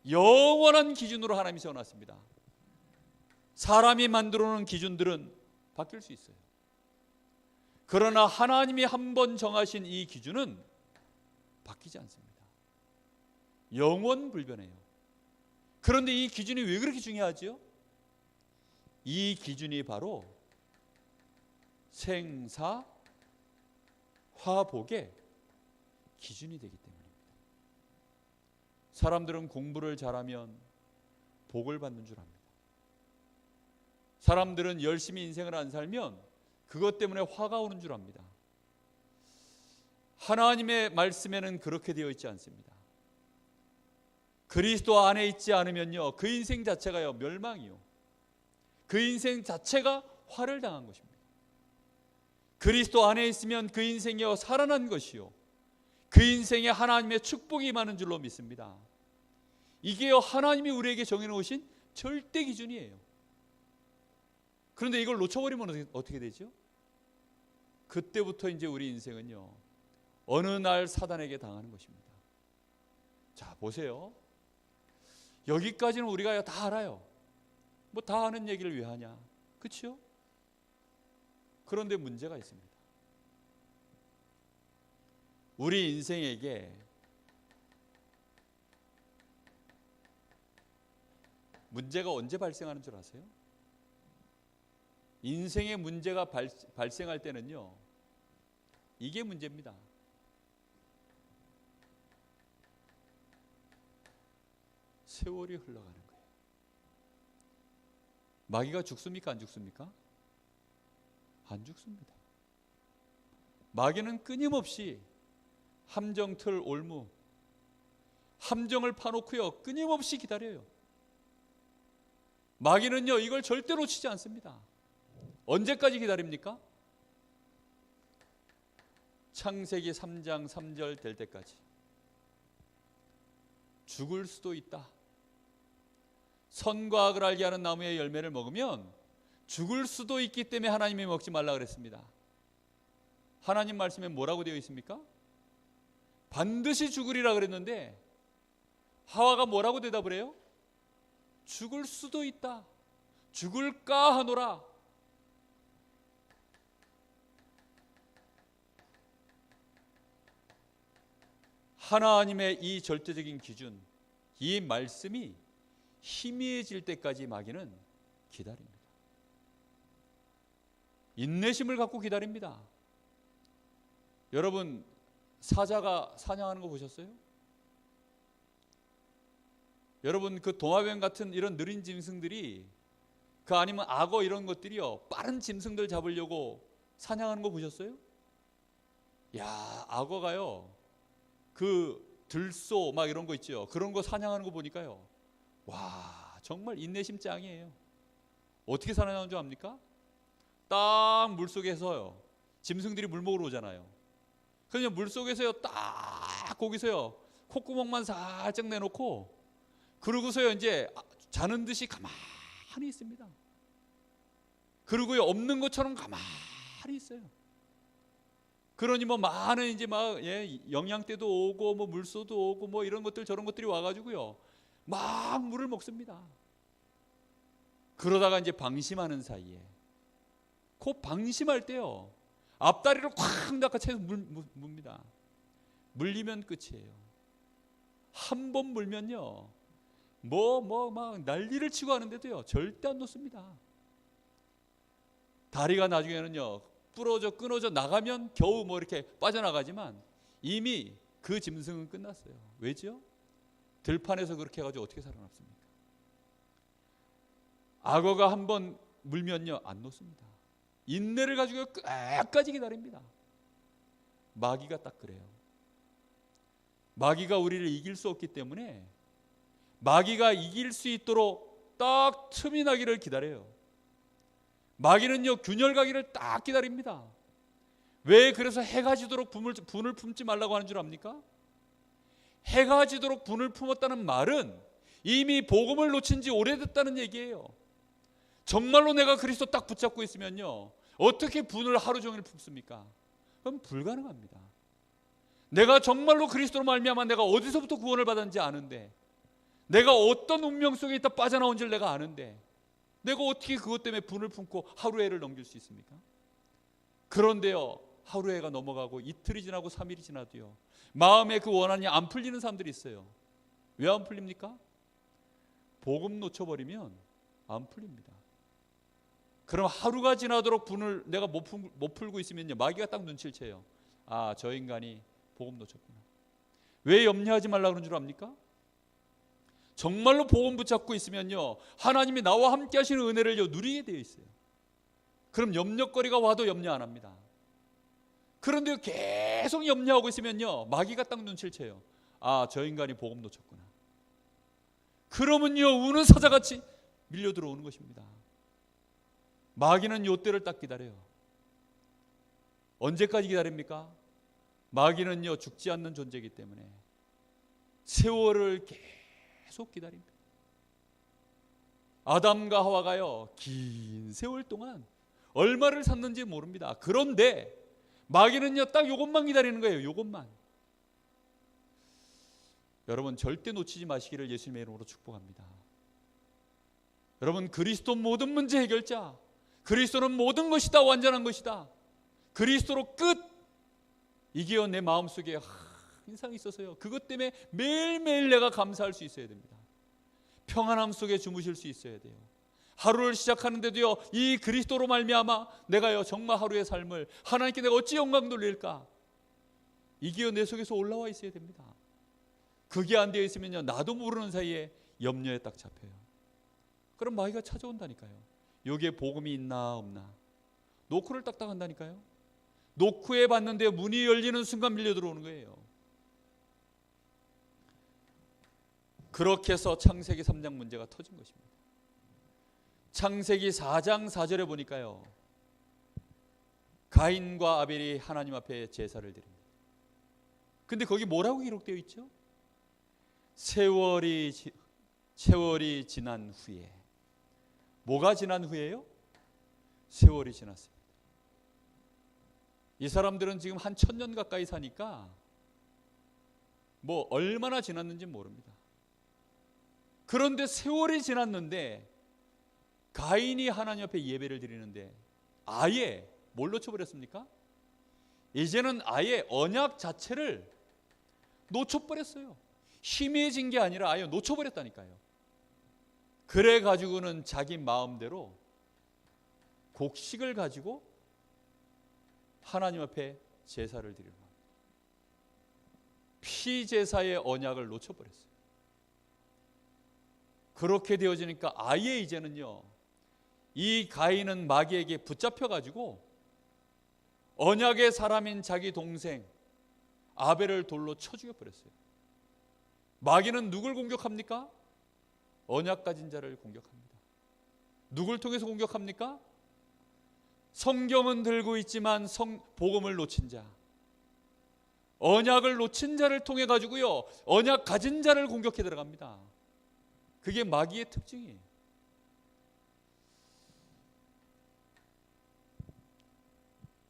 [SPEAKER 1] 영원한 기준으로 하나님이 세워놨습니다. 사람이 만들어 놓은 기준들은 바뀔 수 있어요. 그러나 하나님이 한번 정하신 이 기준은 바뀌지 않습니다. 영원불변해요. 그런데 이 기준이 왜 그렇게 중요하죠? 이 기준이 바로 생사 화복의 기준이 되기 때문입니다. 사람들은 공부를 잘하면 복을 받는 줄 압니다. 사람들은 열심히 인생을 안 살면 그것 때문에 화가 오는 줄 압니다. 하나님의 말씀에는 그렇게 되어 있지 않습니다. 그리스도 안에 있지 않으면요, 그 인생 자체가요, 멸망이요, 그 인생 자체가 화를 당한 것입니다. 그리스도 안에 있으면 그 인생이요, 살아난 것이요, 그 인생에 하나님의 축복이 임하는 줄로 믿습니다. 이게요, 하나님이 우리에게 정해놓으신 절대 기준이에요. 그런데 이걸 놓쳐버리면 어떻게 되죠? 그때부터 이제 우리 인생은요, 어느 날 사단에게 당하는 것입니다. 자, 보세요. 여기까지는 우리가 다 알아요. 뭐 다 아는 얘기를 왜 하냐, 그렇죠? 그런데 문제가 있습니다. 우리 인생에게 문제가 언제 발생하는 줄 아세요? 인생의 문제가 발생할 때는요, 이게 문제입니다. 세월이 흘러가는 거예요. 마귀가 죽습니까? 안 죽습니까? 안 죽습니다. 마귀는 끊임없이 함정, 틀, 올무, 함정을 파놓고요, 끊임없이 기다려요. 마귀는요, 이걸 절대 놓치지 않습니다. 언제까지 기다립니까? 창세기 3장 3절 될 때까지. 죽을 수도 있다. 선과 악을 알게 하는 나무의 열매를 먹으면 죽을 수도 있기 때문에 하나님이 먹지 말라 그랬습니다. 하나님 말씀에 뭐라고 되어 있습니까? 반드시 죽으리라 그랬는데 하와가 뭐라고 대답을 해요? 죽을 수도 있다. 죽을까 하노라. 하나님의 이 절대적인 기준, 이 말씀이 희미해질 때까지 마귀는 기다립니다. 인내심을 갖고 기다립니다. 여러분, 사자가 사냥하는 거 보셨어요? 여러분, 그 도마뱀 같은 이런 느린 짐승들이, 그 아니면 악어 이런 것들이요, 빠른 짐승들 잡으려고 사냥하는 거 보셨어요? 야, 악어가요, 그 들소 막 이런 거 있죠, 그런 거 사냥하는 거 보니까요, 와, 정말 인내심 짱이에요. 어떻게 살아나는 줄 압니까? 딱 물속에서요, 짐승들이 물 먹으러 오잖아요. 그냥 물속에서요, 딱 거기서요 콧구멍만 살짝 내놓고 그러고서요 이제 자는 듯이 가만히 있습니다. 그리고요 없는 것처럼 가만히 있어요. 그러니 뭐 많은 이제 막 영양대도 오고 뭐 물소도 오고 뭐 이런 것들 저런 것들이 와가지고요 막 물을 먹습니다. 그러다가 이제 방심하는 사이에, 그 방심할 때요 앞다리를 콱 낚아채서 뭅니다. 물리면 끝이에요. 한 번 물면요 막 난리를 치고 하는데도요 절대 안 놓습니다. 다리가 나중에는요 부러져 끊어져 나가면 겨우 뭐 이렇게 빠져나가지만 이미 그 짐승은 끝났어요. 왜죠? 들판에서 그렇게 해가지고 어떻게 살아남습니까? 악어가 한 번 물면요 안 놓습니다. 인내를 가지고 끝까지 기다립니다. 마귀가 딱 그래요. 마귀가 우리를 이길 수 없기 때문에 마귀가 이길 수 있도록 딱 틈이 나기를 기다려요. 마귀는요 균열 가기를 딱 기다립니다. 왜 그래서 해가 지도록 분을 품지 말라고 하는 줄 압니까? 해가 지도록 분을 품었다는 말은 이미 복음을 놓친 지 오래됐다는 얘기예요. 정말로 내가 그리스도 딱 붙잡고 있으면요 어떻게 분을 하루 종일 품습니까? 그럼 불가능합니다. 내가 정말로 그리스도로 말미암아 내가 어디서부터 구원을 받았는지 아는데, 내가 어떤 운명 속에 있다 빠져나온 줄 내가 아는데 내가 어떻게 그것 때문에 분을 품고 하루해를 넘길 수 있습니까? 그런데요 하루해가 넘어가고 이틀이 지나고 3일이 지나도요 마음에 그 원한이 안 풀리는 사람들이 있어요. 왜 안 풀립니까? 복음 놓쳐버리면 안 풀립니다. 그럼 하루가 지나도록 분을 내가 못 풀고 있으면요 마귀가 딱 눈치를 채요. 아, 저 인간이 복음 놓쳤구나. 왜 염려하지 말라 그런 줄 압니까? 정말로 복음 붙잡고 있으면요 하나님이 나와 함께 하시는 은혜를 누리게 되어 있어요. 그럼 염려거리가 와도 염려 안 합니다. 그런데 계속 염려하고 있으면요 마귀가 딱 눈치를 채요. 아, 저 인간이 복음 놓쳤구나. 그러면요 우는 사자같이 밀려 들어오는 것입니다. 마귀는 요때를 딱 기다려요. 언제까지 기다립니까? 마귀는요 죽지 않는 존재이기 때문에 세월을 계속 기다립니다. 아담과 하와가요 긴 세월 동안 얼마를 샀는지 모릅니다. 그런데 마귀는요 딱 요것만 기다리는 거예요. 요것만. 여러분 절대 놓치지 마시기를 예수님의 이름으로 축복합니다. 여러분 그리스도 모든 문제 해결자, 그리스도는 모든 것이다, 완전한 것이다, 그리스도로 끝. 이게요 내 마음속에 인상이 있어서요 그것 때문에 매일매일 내가 감사할 수 있어야 됩니다. 평안함 속에 주무실 수 있어야 돼요. 하루를 시작하는데도요 이 그리스도로 말미암아 내가요 정말 하루의 삶을 하나님께 내가 어찌 영광 돌릴까, 이게요 내 속에서 올라와 있어야 됩니다. 그게 안 되어 있으면요 나도 모르는 사이에 염려에 딱 잡혀요. 그럼 마귀가 찾아온다니까요. 여기에 복음이 있나 없나 노크를 딱딱 한다니까요. 노크에 봤는데 문이 열리는 순간 밀려 들어오는 거예요. 그렇게 해서 창세기 3장 문제가 터진 것입니다. 창세기 4장 4절에 보니까요 가인과 아벨이 하나님 앞에 제사를 드립니다. 근데 거기 뭐라고 기록되어 있죠? 세월이 지난 후에. 뭐가 지난 후에요? 세월이 지났습니다. 이 사람들은 지금 한 1000년 가까이 사니까 뭐 얼마나 지났는지 모릅니다. 그런데 세월이 지났는데 가인이 하나님 앞에 예배를 드리는데 아예 뭘 놓쳐버렸습니까? 이제는 아예 언약 자체를 놓쳐버렸어요. 희미해진 게 아니라 아예 놓쳐버렸다니까요. 그래가지고는 자기 마음대로 곡식을 가지고 하나님 앞에 제사를 드리는 겁니다. 피제사의 언약을 놓쳐버렸어요. 그렇게 되어지니까 아예 이제는요 이 가인은 마귀에게 붙잡혀가지고 언약의 사람인 자기 동생 아벨을 돌로 쳐 죽여버렸어요. 마귀는 누굴 공격합니까? 언약 가진 자를 공격합니다. 누굴 통해서 공격합니까? 성경은 들고 있지만 복음을 놓친 자, 언약을 놓친 자를 통해 가지고요, 언약 가진 자를 공격해 들어갑니다. 그게 마귀의 특징이에요.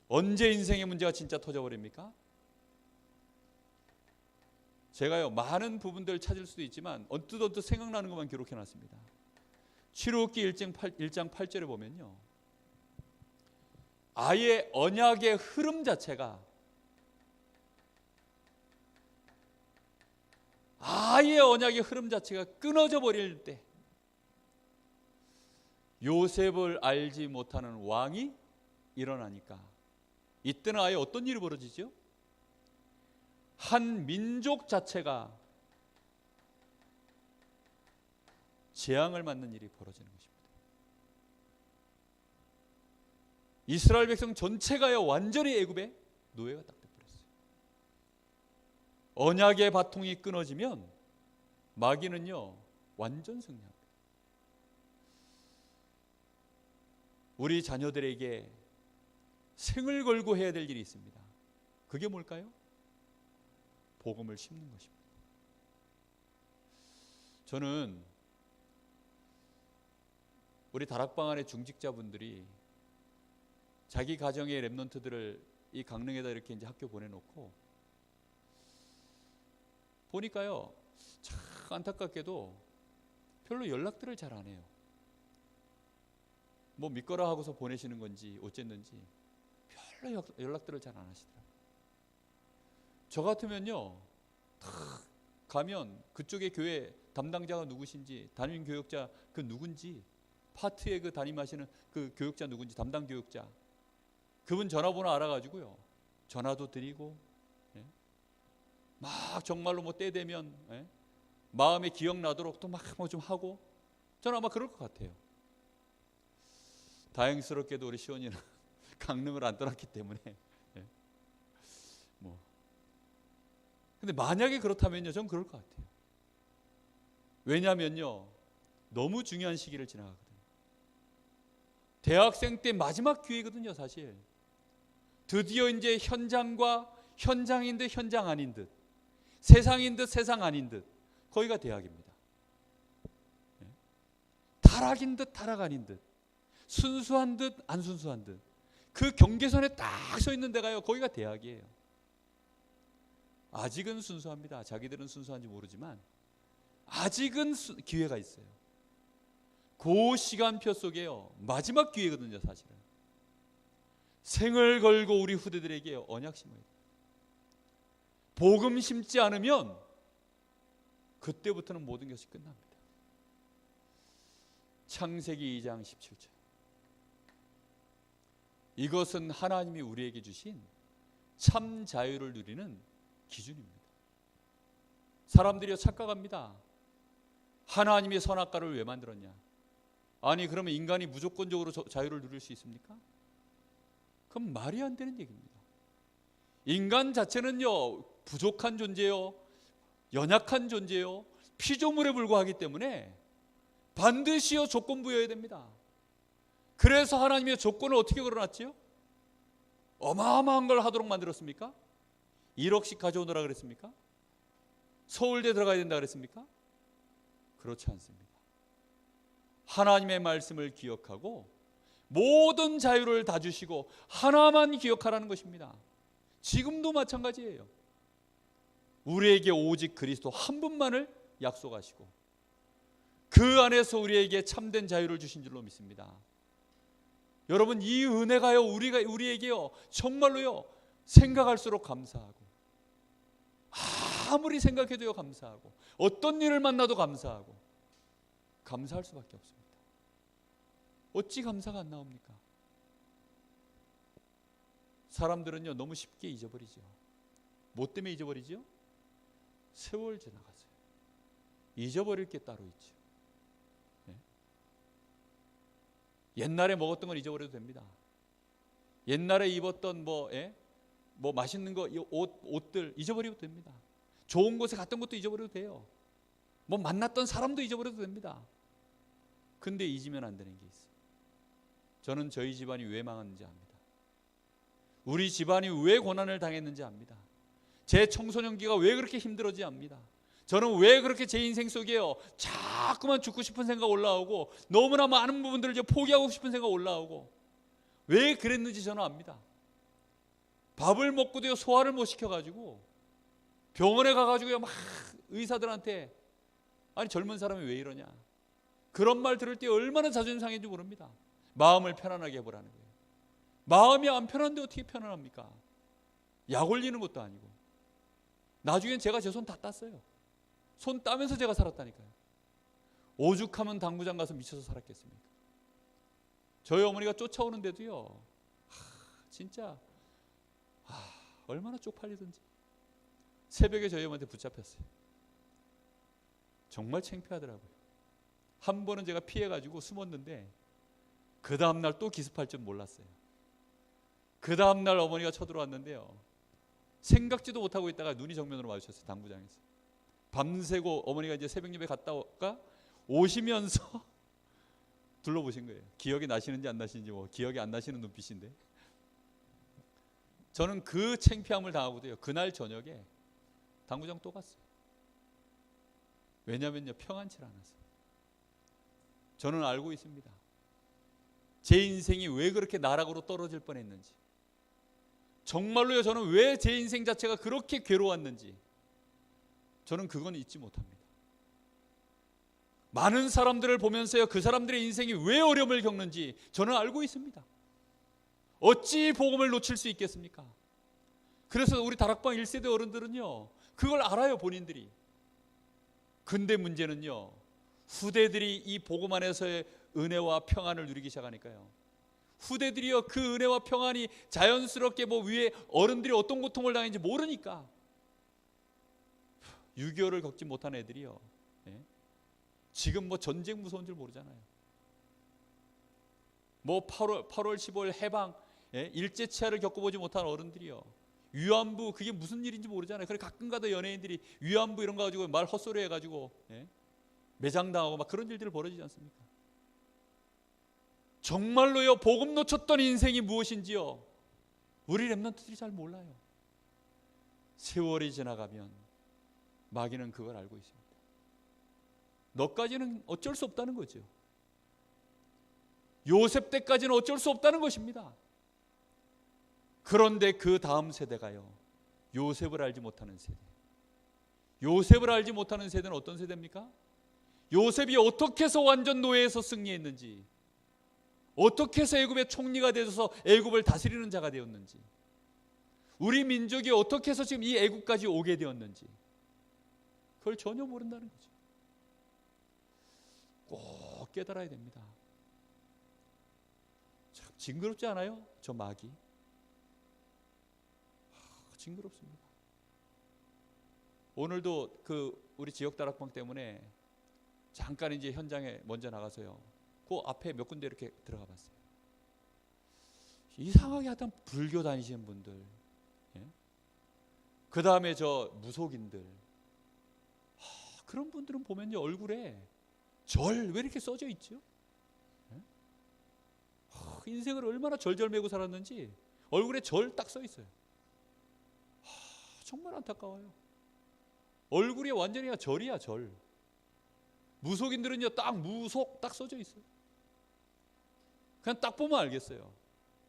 [SPEAKER 1] 언제 인생의 문제가 진짜 터져버립니까? 제가요, 많은 부분들을 찾을 수도 있지만 언뜻 생각나는 것만 기록해 놨습니다. 출애굽기 1장 8절에 보면요, 아예 언약의 흐름 자체가, 아예 언약의 흐름 자체가 끊어져 버릴 때, 요셉을 알지 못하는 왕이 일어나니까 이때는 아예 어떤 일이 벌어지죠? 한 민족 자체가 재앙을 맞는 일이 벌어지는 것입니다. 이스라엘 백성 전체가요, 완전히 애굽의 노예가 딱 돼버렸어요. 언약의 바통이 끊어지면 마귀는요, 완전 승리합니다. 우리 자녀들에게 생을 걸고 해야 될 일이 있습니다. 그게 뭘까요? 복음을 심는 것입니다. 저는 우리 다락방 안의 중직자분들이 자기 가정의 랩런트들을 이 강릉에다 이렇게 이제 학교 보내놓고 보니까요, 참 안타깝게도 별로 연락들을 잘 안 해요. 뭐 믿거라 하고서 보내시는 건지 어쨌는지 별로 연락들을 잘 안 하시더라고요. 저 같으면요, 탁 가면 그쪽의 교회 담당자가 누구신지, 담임 교역자 그 누군지, 파트에 그 담임하시는 그 교역자 누군지, 담당 교역자, 그분 전화번호 알아가지고요, 전화도 드리고, 막 정말로 뭐 때 되면 마음에 기억나도록 또 막 뭐 좀 하고, 저는 아마 그럴 것 같아요. 다행스럽게도 우리 시원이는 강릉을 안 떠났기 때문에 뭐. 근데 만약에 그렇다면요, 전 그럴 것 같아요. 왜냐하면요, 너무 중요한 시기를 지나가거든요. 대학생 때 마지막 기회거든요, 사실. 드디어 이제 현장인 듯 현장 아닌 듯, 세상인 듯 세상 아닌 듯, 거기가 대학입니다. 타락인 듯 타락 아닌 듯, 순수한 듯 안 순수한 듯, 그 경계선에 딱 서 있는 데가요, 거기가 대학이에요. 아직은 순수합니다. 자기들은 순수한지 모르지만 아직은 기회가 있어요. 그 시간표 속에요, 마지막 기회거든요, 사실은. 생을 걸고 우리 후대들에게 언약 심어야 돼요. 복음 심지 않으면 그때부터는 모든 것이 끝납니다. 창세기 2장 17절. 이것은 하나님이 우리에게 주신 참 자유를 누리는 기준입니다. 사람들이 착각합니다. 하나님이 선악과를 왜 만들었냐? 아니, 그러면 인간이 무조건적으로 자유를 누릴 수 있습니까? 그럼 말이 안 되는 얘기입니다. 인간 자체는요, 부족한 존재요, 연약한 존재요, 피조물에 불과하기 때문에 반드시요 조건 부여해야 됩니다. 그래서 하나님의 조건을 어떻게 걸어놨지요? 어마어마한 걸 하도록 만들었습니까? 1억씩 가져오느라 그랬습니까? 서울대 들어가야 된다 그랬습니까? 그렇지 않습니다. 하나님의 말씀을 기억하고 모든 자유를 다 주시고 하나만 기억하라는 것입니다. 지금도 마찬가지예요. 우리에게 오직 그리스도 한 분만을 약속하시고 그 안에서 우리에게 참된 자유를 주신 줄로 믿습니다. 여러분, 이 은혜가요, 우리에게요, 정말로요, 생각할수록 감사하고, 아무리 생각해도요 감사하고, 어떤 일을 만나도 감사하고, 감사할 수밖에 없습니다. 어찌 감사가 안 나옵니까? 사람들은요, 너무 쉽게 잊어버리죠. 뭐 때문에 잊어버리죠? 세월 지나가서요. 잊어버릴 게 따로 있죠. 옛날에 먹었던 걸 잊어버려도 됩니다. 옛날에 입었던 뭐 맛있는 거, 옷들 잊어버려도 됩니다. 좋은 곳에 갔던 것도 잊어버려도 돼요. 뭐 만났던 사람도 잊어버려도 됩니다. 근데 잊으면 안 되는 게 있어요. 저는 저희 집안이 왜 망했는지 압니다. 우리 집안이 왜 고난을 당했는지 압니다. 제 청소년기가 왜 그렇게 힘들었지 압니다. 저는 왜 그렇게 제 인생 속에요 자꾸만 죽고 싶은 생각 올라오고 너무나 많은 부분들을 이제 포기하고 싶은 생각 올라오고 왜 그랬는지 저는 압니다. 밥을 먹고도요 소화를 못 시켜가지고 병원에 가가지고요 막 의사들한테 아니 젊은 사람이 왜 이러냐 그런 말 들을 때 얼마나 자존심 상했는지 모릅니다. 마음을 편안하게 해보라는 거예요. 마음이 안 편한데 어떻게 편안합니까? 약 올리는 것도 아니고. 나중엔 제가 제 손 다 땄어요. 손 따면서 제가 살았다니까요. 오죽하면 당구장 가서 미쳐서 살았겠습니까? 저희 어머니가 쫓아오는데도요 진짜 얼마나 쪽팔리든지 새벽에 저희 어머니한테 붙잡혔어요. 정말 창피하더라고요. 한 번은 제가 피해가지고 숨었는데 그 다음날 또 기습할 줄 몰랐어요. 그 다음날 어머니가 쳐들어왔는데요 생각지도 못하고 있다가 눈이 정면으로 마주쳤어요. 당구장에서 밤새고 어머니가 이제 새벽 예배 갔다 오시면서 둘러보신 거예요. 기억이 나시는지 안 나시는지 뭐 기억이 안 나시는 눈빛인데 저는 그 창피함을 당하고도요 그날 저녁에 당구장 또 갔어요. 왜냐면요 평안치 않았어요. 저는 알고 있습니다. 제 인생이 왜 그렇게 나락으로 떨어질 뻔했는지 정말로요 저는 왜 제 인생 자체가 그렇게 괴로웠는지 저는 그건 잊지 못합니다. 많은 사람들을 보면서요 그 사람들의 인생이 왜 어려움을 겪는지 저는 알고 있습니다. 어찌 복음을 놓칠 수 있겠습니까? 그래서 우리 다락방 1세대 어른들은요 그걸 알아요 본인들이. 근데 문제는요 후대들이 이 복음 안에서의 은혜와 평안을 누리기 시작하니까요 후대들이요 그 은혜와 평안이 자연스럽게 뭐 위에 어른들이 어떤 고통을 당했는지 모르니까 6.25를 겪지 못한 애들이요 지금 뭐 전쟁 무서운 줄 모르잖아요. 뭐 8월 15일 해방 일제치하를 겪어보지 못한 어른들이요 위안부 그게 무슨 일인지 모르잖아요. 그래 가끔가다 연예인들이 위안부 이런 거 가지고 말 헛소리 해가지고 매장당하고 막 그런 일들이 벌어지지 않습니까? 정말로요 복음 놓쳤던 인생이 무엇인지요 우리 렘넌트들이 잘 몰라요. 세월이 지나가면 마귀는 그걸 알고 있습니다. 너까지는 어쩔 수 없다는 거죠. 요셉 때까지는 어쩔 수 없다는 것입니다. 그런데 그 다음 세대가요 요셉을 알지 못하는 세대. 요셉을 알지 못하는 세대는 어떤 세대입니까? 요셉이 어떻게 해서 완전 노예에서 승리했는지 어떻게 해서 애굽의 총리가 되어서 애굽을 다스리는 자가 되었는지 우리 민족이 어떻게 해서 지금 이 애굽까지 오게 되었는지 그걸 전혀 모른다는 거죠. 꼭 깨달아야 됩니다. 참 징그럽지 않아요? 저 마귀 징그럽습니다. 오늘도 그 우리 지역 다락방 때문에 잠깐 이제 현장에 먼저 나가서요 그 앞에 몇 군데 이렇게 들어가 봤어요. 이상하게 하여튼 불교 다니시는 분들 그 다음에 저 무속인들 그런 분들은 보면요 얼굴에 절 왜 이렇게 써져 있죠? 인생을 얼마나 절절매고 살았는지 얼굴에 절 딱 써 있어요. 정말 안타까워요. 얼굴이 완전히 절이야 절. 무속인들은요 딱 무속 딱 써져 있어요. 그냥 딱 보면 알겠어요.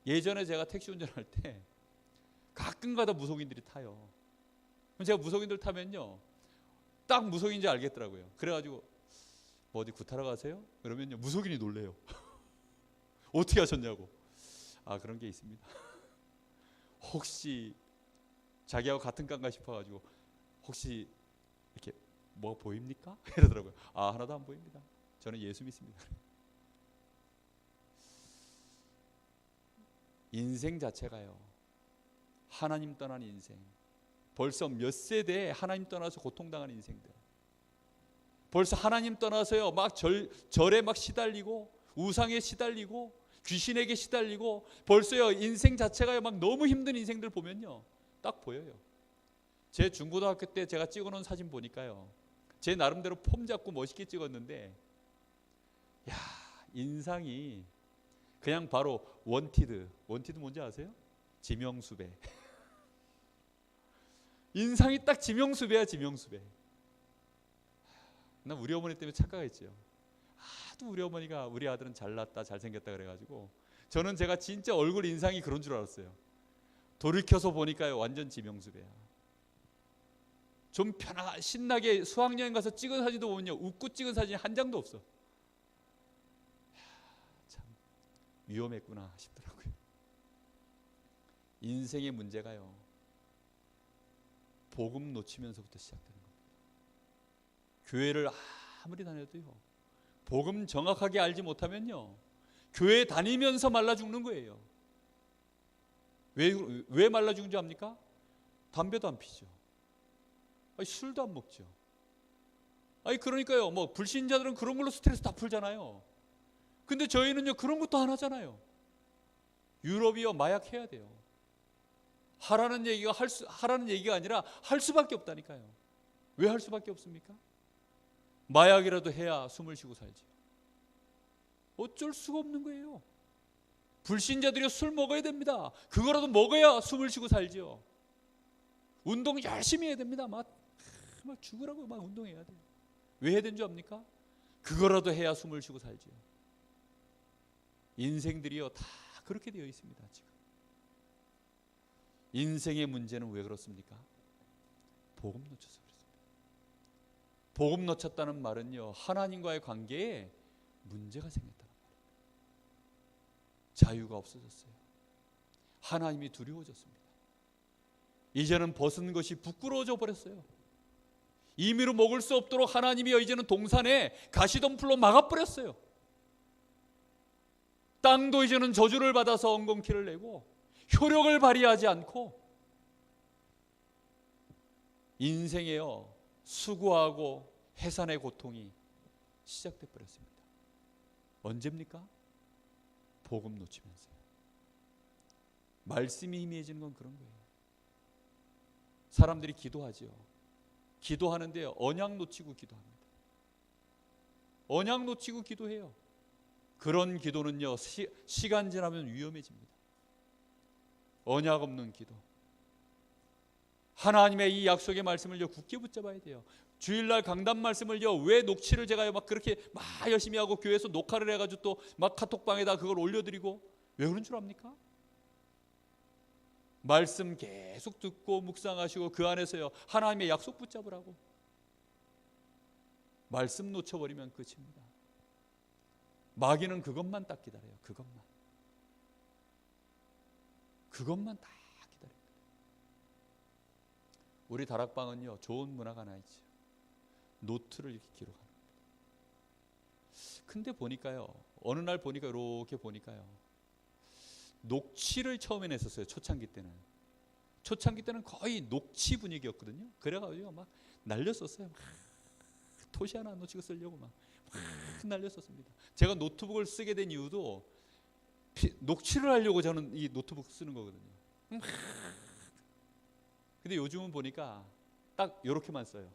[SPEAKER 1] 예전에 제가 택시 운전할 때 가끔가다 무속인들이 타요. 그럼 제가 무속인들 타면요 딱 무속인지 알겠더라고요. 그래가지고 뭐 어디 구타러 가세요? 그러면요 무속인이 놀래요. 어떻게 하셨냐고. 아 그런 게 있습니다. 혹시 자기하고 같은 깡가 싶어가지고 혹시 이렇게 뭐 보입니까? 이러더라고요. 아 하나도 안 보입니다. 저는 예수 믿습니다. 인생 자체가요 하나님 떠난 인생. 벌써 몇 세대에 하나님 떠나서 고통당하는 인생들. 벌써 하나님 떠나서요 막 절에 막 시달리고 우상에 시달리고 귀신에게 시달리고 벌써요 인생 자체가요 막 너무 힘든 인생들 보면요 딱 보여요. 제 중고등학교 때 제가 찍어놓은 사진 보니까요 제 나름대로 폼 잡고 멋있게 찍었는데 야 인상이 그냥 바로 원티드 뭔지 아세요? 지명수배. 인상이 딱 지명수배야, 지명수배. 난 우리 어머니 때문에 착각했지요. 하도 우리 어머니가 우리 아들은 잘났다, 잘생겼다 그래가지고 저는 제가 진짜 얼굴 인상이 그런 줄 알았어요. 돌이켜서 보니까요, 완전 지명수배야. 좀 신나게 수학여행 가서 찍은 사진도 보면요, 웃고 찍은 사진이 한 장도 없어. 참 위험했구나 싶더라고요. 인생의 문제가요, 복음 놓치면서부터 시작되는 겁니다. 교회를 아무리 다녀도요, 복음 정확하게 알지 못하면요, 교회 다니면서 말라 죽는 거예요. 왜 말라 죽는 줄 압니까? 담배도 안 피죠. 아니, 술도 안 먹죠. 아니, 그러니까요, 뭐 불신자들은 그런 걸로 스트레스 다 풀잖아요. 근데 저희는요, 그런 것도 안 하잖아요. 유럽이요, 마약 해야 돼요. 하라는 얘기가 아니라 할 수밖에 없다니까요. 왜 할 수밖에 없습니까? 마약이라도 해야 숨을 쉬고 살지. 어쩔 수가 없는 거예요. 불신자들이 술 먹어야 됩니다. 그거라도 먹어야 숨을 쉬고 살죠. 운동 열심히 해야 됩니다. 막 죽으라고 막 운동해야 돼요. 왜 해야 되는 줄 압니까? 그거라도 해야 숨을 쉬고 살죠. 인생들이요, 다 그렇게 되어 있습니다. 지금 인생의 문제는 왜 그렇습니까? 복음 놓쳐서 그렇습니다. 복음 놓쳤다는 말은요, 하나님과의 관계에 문제가 생겼다는 말입니다. 자유가 없어졌어요. 하나님이 두려워졌습니다. 이제는 벗은 것이 부끄러워져 버렸어요. 임의로 먹을 수 없도록 하나님이요, 이제는 동산에 가시덤불로 막아버렸어요. 땅도 이제는 저주를 받아서 엉겅퀴를 내고 효력을 발휘하지 않고 인생에요, 수고하고 해산의 고통이 시작돼 버렸습니다. 언제입니까? 복음 놓치면서요. 말씀이 희미해지는 건 그런 거예요. 사람들이 기도하지요. 기도하는데요, 언약 놓치고 기도합니다. 언약 놓치고 기도해요. 그런 기도는요, 시간 지나면 위험해집니다. 언약 없는 기도. 하나님의 이 약속의 말씀을요, 굳게 붙잡아야 돼요. 주일날 강단 말씀을요, 왜 녹취를 제가 막 그렇게 막 열심히 하고 교회에서 녹화를 해가지고 또 막 카톡방에다 그걸 올려드리고, 왜 그런 줄 압니까? 말씀 계속 듣고 묵상하시고 그 안에서요, 하나님의 약속 붙잡으라고. 말씀 놓쳐버리면 끝입니다. 마귀는 그것만 딱 기다려요. 그것만 딱 기다립니다. 우리 다락방은요, 좋은 문화가 하나 있죠. 노트를 이렇게 기록하는 겁니다. 근데 보니까요, 어느 날 보니까 이렇게 보니까요, 녹취를 처음에 냈었어요. 초창기 때는 거의 녹취 분위기였거든요. 그래가지고 막 날렸었어요. 막 토시 하나 안 놓치고 쓰려고 막 날렸었습니다. 제가 노트북을 쓰게 된 이유도 녹취를 하려고 저는 이 노트북 쓰는 거거든요. 근데 요즘은 보니까 딱 요렇게만 써요.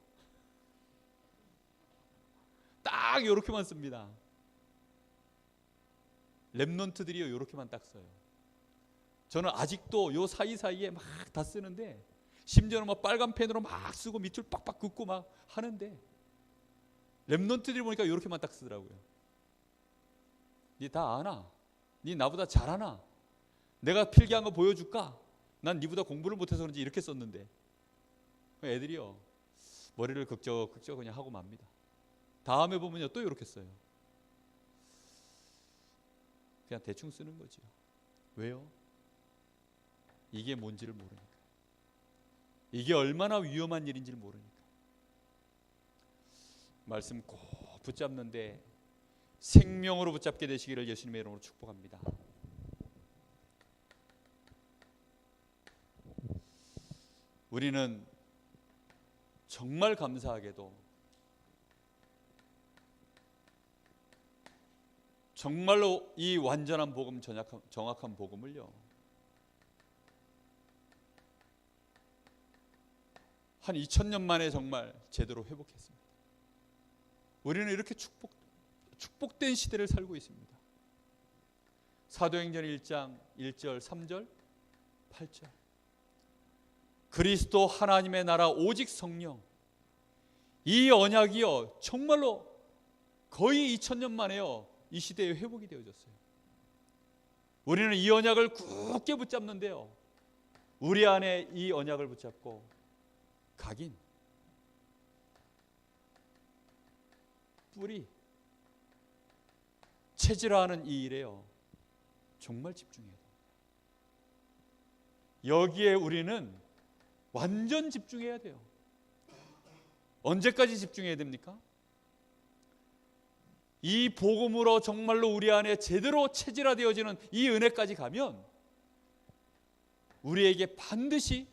[SPEAKER 1] 딱 요렇게만 씁니다. 랩넌트들이요, 요렇게만 딱 써요. 저는 아직도 요 사이사이에 막 다 쓰는데, 심지어는 막 빨간 펜으로 막 쓰고 밑줄 빡빡 긋고 막 하는데, 랩넌트들이 보니까 요렇게만 딱 쓰더라고요. 니 다 아나? 니 나보다 잘하나? 내가 필기한 거 보여줄까? 난 니보다 공부를 못해서 그런지 이렇게 썼는데. 애들이요, 머리를 극적 그냥 하고 맙니다. 다음에 보면요, 또 이렇게 써요. 그냥 대충 쓰는 거죠. 왜요? 이게 뭔지를 모르니까. 이게 얼마나 위험한 일인지를 모르니까. 말씀 꼭 붙잡는데 생명으로 붙잡게 되시기를 예수님의 이름으로 축복합니다. 우리는 정말 감사하게도 정말로 이 완전한 복음, 정확한 복음을요, 한 2000년 만에 정말 제대로 회복했습니다. 우리는 이렇게 축복된 시대를 살고 있습니다. 사도행전 1장 1절 3절 8절 그리스도 하나님의 나라 오직 성령, 이 언약이요 정말로 거의 2000년 만에요 이 시대에 회복이 되어졌어요. 우리는 이 언약을 굳게 붙잡는데요, 우리 안에 이 언약을 붙잡고 각인, 뿌리, 체질화하는 이 일에요 정말 집중해야 됩니다. 여기에 우리는 완전 집중해야 돼요. 언제까지 집중해야 됩니까? 이 복음으로 정말로 우리 안에 제대로 체질화되어지는 이 은혜까지 가면 우리에게 반드시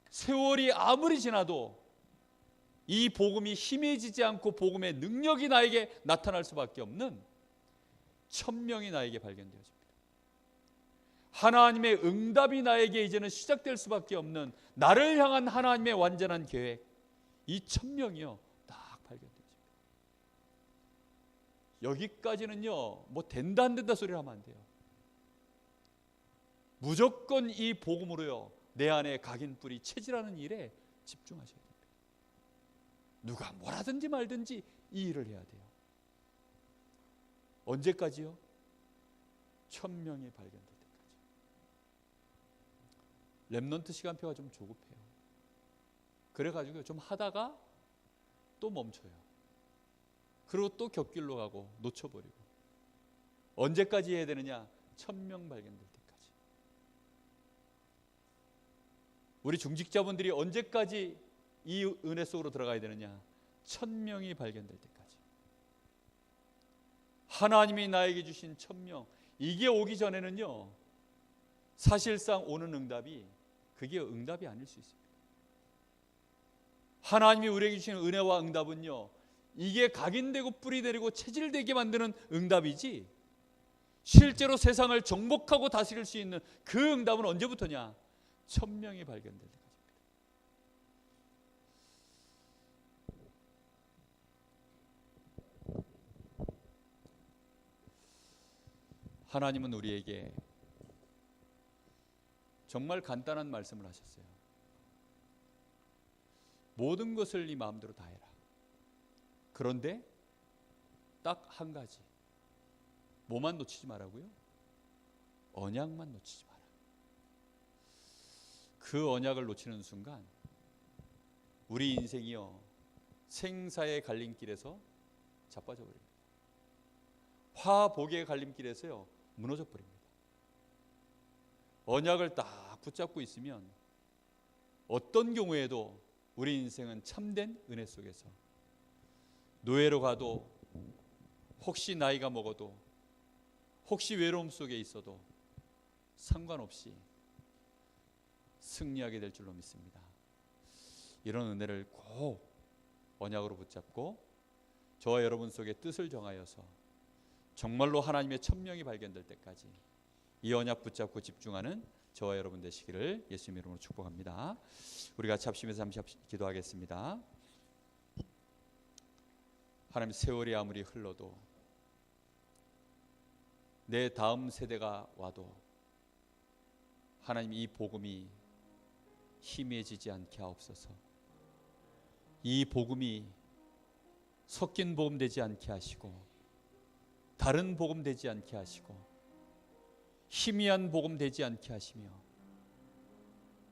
[SPEAKER 1] 세월이 아무리 지나도 이 복음이 희미해지지 않고 복음의 능력이 나에게 나타날 수밖에 없는 천명이 나에게 발견되어집니다. 하나님의 응답이 나에게 이제는 시작될 수밖에 없는 나를 향한 하나님의 완전한 계획, 이 천명이요 딱 발견되어집니다. 여기까지는요 뭐 된다 안 된다 소리를 하면 안 돼요. 무조건 이 복음으로요 내 안에 각인 뿌리 체질하는 일에 집중하셔야 됩니다. 누가 뭐라든지 말든지 이 일을 해야 돼요. 언제까지요? 천명이 발견될 때까지. 렘넌트 시간표가 좀 조급해요. 그래가지고 좀 하다가 또 멈춰요. 그리고 또 곁길로 가고 놓쳐버리고. 언제까지 해야 되느냐? 천명 발견될 때까지. 우리 중직자분들이 언제까지 이 은혜 속으로 들어가야 되느냐? 천명이 발견될 때까지. 하나님이 나에게 주신 천명, 이게 오기 전에는요 사실상 오는 응답이 그게 응답이 아닐 수 있습니다. 하나님이 우리에게 주신 은혜와 응답은요 이게 각인되고 뿌리내리고 체질되게 만드는 응답이지, 실제로 세상을 정복하고 다스릴 수 있는 그 응답은 언제부터냐? 천명이 발견될 때까지입니다. 하나님은 우리에게 정말 간단한 말씀을 하셨어요. 모든 것을 네 마음대로 다 해라. 그런데 딱 한 가지, 뭐만 놓치지 말라고요? 언약만 놓치지 마라. 그 언약을 놓치는 순간 우리 인생이요 생사의 갈림길에서 자빠져 버립니다. 화복의 갈림길에서요 무너져 버립니다. 언약을 딱 붙잡고 있으면 어떤 경우에도 우리 인생은 참된 은혜 속에서 노예로 가도, 혹시 나이가 먹어도, 혹시 외로움 속에 있어도 상관없이 승리하게 될 줄로 믿습니다. 이런 은혜를 꼭 언약으로 붙잡고 저와 여러분 속에 뜻을 정하여서 정말로 하나님의 천명이 발견될 때까지 이 언약 붙잡고 집중하는 저와 여러분 되시기를 예수님 이름으로 축복합니다. 우리 같이 합심해서 잠시 기도하겠습니다. 하나님, 세월이 아무리 흘러도 내 다음 세대가 와도 하나님 이 복음이 희미해지지 않게 하옵소서. 이 복음이 섞인 복음 되지 않게 하시고 다른 복음 되지 않게 하시고 희미한 복음 되지 않게 하시며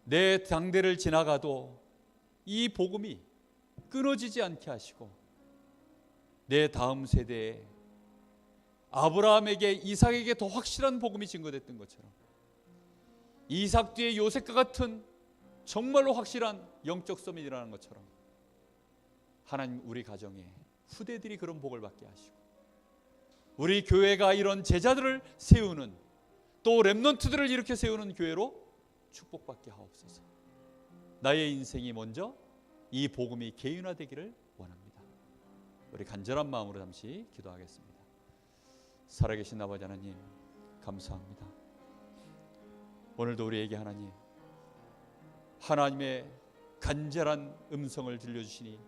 [SPEAKER 1] 내 당대를 지나가도 이 복음이 끊어지지 않게 하시고 내 다음 세대에 아브라함에게 이삭에게 더 확실한 복음이 증거됐던 것처럼 이삭 뒤에 요셉과 같은 정말로 확실한 영적 싸움이 일어나는 것처럼 하나님 우리 가정에 후대들이 그런 복을 받게 하시고 우리 교회가 이런 제자들을 세우는 또 렘넌트들을 이렇게 세우는 교회로 축복받게 하옵소서. 나의 인생이 먼저 이 복음이 개인화되기를 원합니다. 우리 간절한 마음으로 잠시 기도하겠습니다. 살아계신 아버지 하나님 감사합니다. 오늘도 우리에게 하나님의 간절한 음성을 들려주시니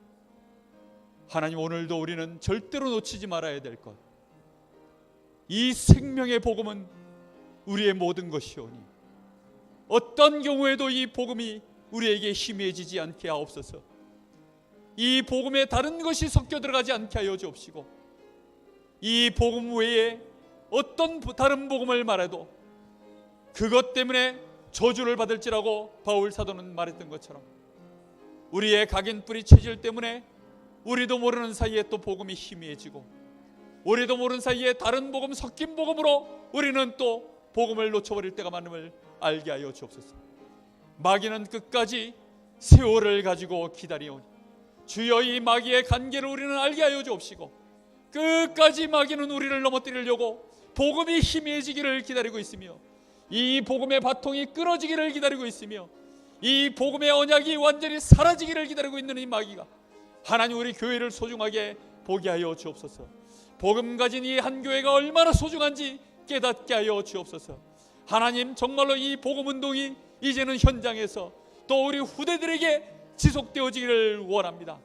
[SPEAKER 1] 하나님 오늘도 우리는 절대로 놓치지 말아야 될 것, 이 생명의 복음은 우리의 모든 것이오니 어떤 경우에도 이 복음이 우리에게 희미해지지 않게 하옵소서. 이 복음에 다른 것이 섞여 들어가지 않게 하여 주옵시고, 이 복음 외에 어떤 다른 복음을 말해도 그것 때문에 저주를 받을지라고 바울 사도는 말했던 것처럼 우리의 각인뿌리 체질 때문에 우리도 모르는 사이에 또 복음이 희미해지고, 우리도 모르는 사이에 다른 복음 섞인 복음으로 우리는 또 복음을 놓쳐버릴 때가 많음을 알게 하여 주옵소서. 마귀는 끝까지 세월을 가지고 기다리오니 주여 이 마귀의 간계를 우리는 알게 하여 주옵시고, 끝까지 마귀는 우리를 넘어뜨리려고 복음이 희미해지기를 기다리고 있으며, 이 복음의 바통이 끊어지기를 기다리고 있으며, 이 복음의 언약이 완전히 사라지기를 기다리고 있는 이 마귀가 하나님 우리 교회를 소중하게 보게 하여 주옵소서. 복음 가진 이 한 교회가 얼마나 소중한지 깨닫게 하여 주옵소서. 하나님 정말로 이 복음 운동이 이제는 현장에서 또 우리 후대들에게 지속되어지기를 원합니다.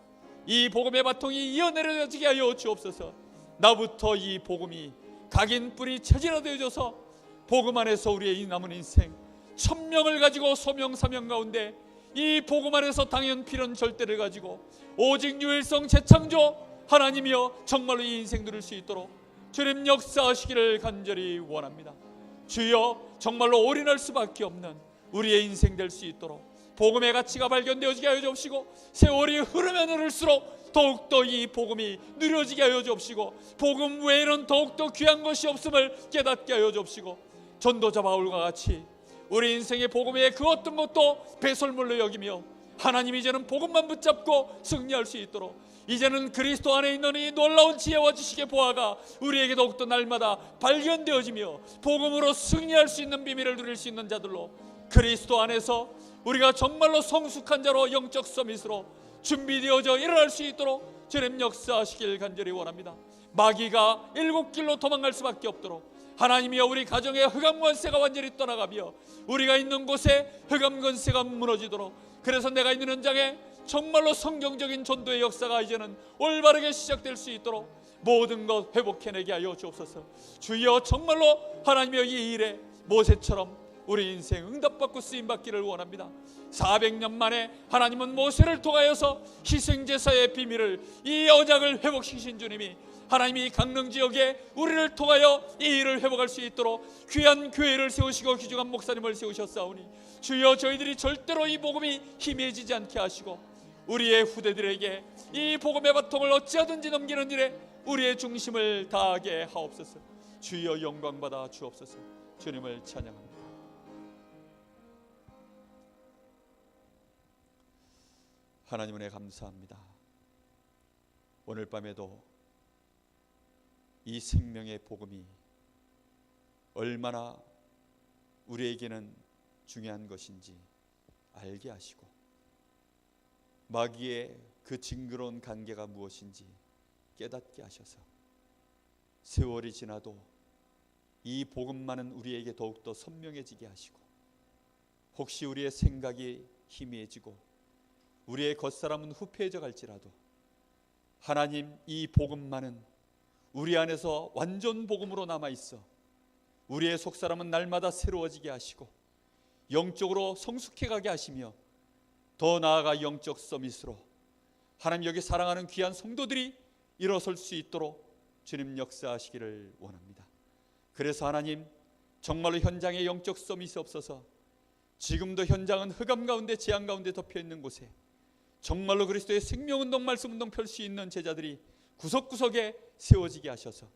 [SPEAKER 1] 이 복음의 바통이 이어내려지게 하여 주옵소서. 나부터 이 복음이 각인 뿌리 체질화되어져서 복음 안에서 우리의 이 남은 인생 천명을 가지고 소명 사명 가운데 이 복음 안에서 당연 필연 절대를 가지고 오직 유일성 재창조 하나님이여 정말로 이 인생 누릴 수 있도록 주님 역사하시기를 간절히 원합니다. 주여 정말로 올인할 수밖에 없는 우리의 인생 될 수 있도록 복음의 가치가 발견되어지게 하여 주옵시고, 세월이 흐르면 흐를수록 더욱더 이 복음이 누려지게 하여 주옵시고, 복음 외에는 더욱더 귀한 것이 없음을 깨닫게 하여 주옵시고, 전도자 바울과 같이 우리 인생의 복음의 그 어떤 것도 배설물로 여기며 하나님 이제는 복음만 붙잡고 승리할 수 있도록, 이제는 그리스도 안에 있는 이 놀라운 지혜와 지식의 보화가 우리에게 더욱더 날마다 발견되어지며 복음으로 승리할 수 있는 비밀을 누릴 수 있는 자들로, 그리스도 안에서 우리가 정말로 성숙한 자로 영적 서밋으로 준비되어져 일어날 수 있도록 주님 역사하시길 간절히 원합니다. 마귀가 일곱 길로 도망갈 수밖에 없도록 하나님이여 우리 가정의 흑암 권세가 완전히 떠나가며 우리가 있는 곳에 흑암 권세가 무너지도록, 그래서 내가 있는 현장에 정말로 성경적인 전도의 역사가 이제는 올바르게 시작될 수 있도록 모든 것 회복해내게 하여 주옵소서. 주여 정말로 하나님이여 이 일에 모세처럼 우리 인생 응답받고 쓰임받기를 원합니다. 400년 만에 하나님은 모세를 통하여서 희생제사의 비밀을, 이 언약을 회복시키신 주님이 하나님이 강릉 지역에 우리를 통하여 이 일을 회복할 수 있도록 귀한 교회를 세우시고 귀중한 목사님을 세우셨사오니 주여 저희들이 절대로 이 복음이 희미해지지 않게 하시고 우리의 후대들에게 이 복음의 바통을 어찌하든지 넘기는 일에 우리의 중심을 다하게 하옵소서. 주여 영광받아 주옵소서. 주님을 찬양합니다. 하나님 은혜 감사합니다. 오늘 밤에도 이 생명의 복음이 얼마나 우리에게는 중요한 것인지 알게 하시고, 마귀의 그 징그러운 관계가 무엇인지 깨닫게 하셔서 세월이 지나도 이 복음만은 우리에게 더욱더 선명해지게 하시고, 혹시 우리의 생각이 희미해지고 우리의 겉사람은 후패해져 갈지라도 하나님 이 복음만은 우리 안에서 완전 복음으로 남아있어 우리의 속사람은 날마다 새로워지게 하시고 영적으로 성숙해가게 하시며, 더 나아가 영적 서밋으로 하나님 여기 사랑하는 귀한 성도들이 일어설 수 있도록 주님 역사하시기를 원합니다. 그래서 하나님 정말로 현장에 영적 서밋이 없어서 지금도 현장은 흑암 가운데 재앙 가운데 덮여있는 곳에 정말로 그리스도의 생명운동 말씀운동 펼 수 있는 제자들이 구석구석에 세워지게 하셔서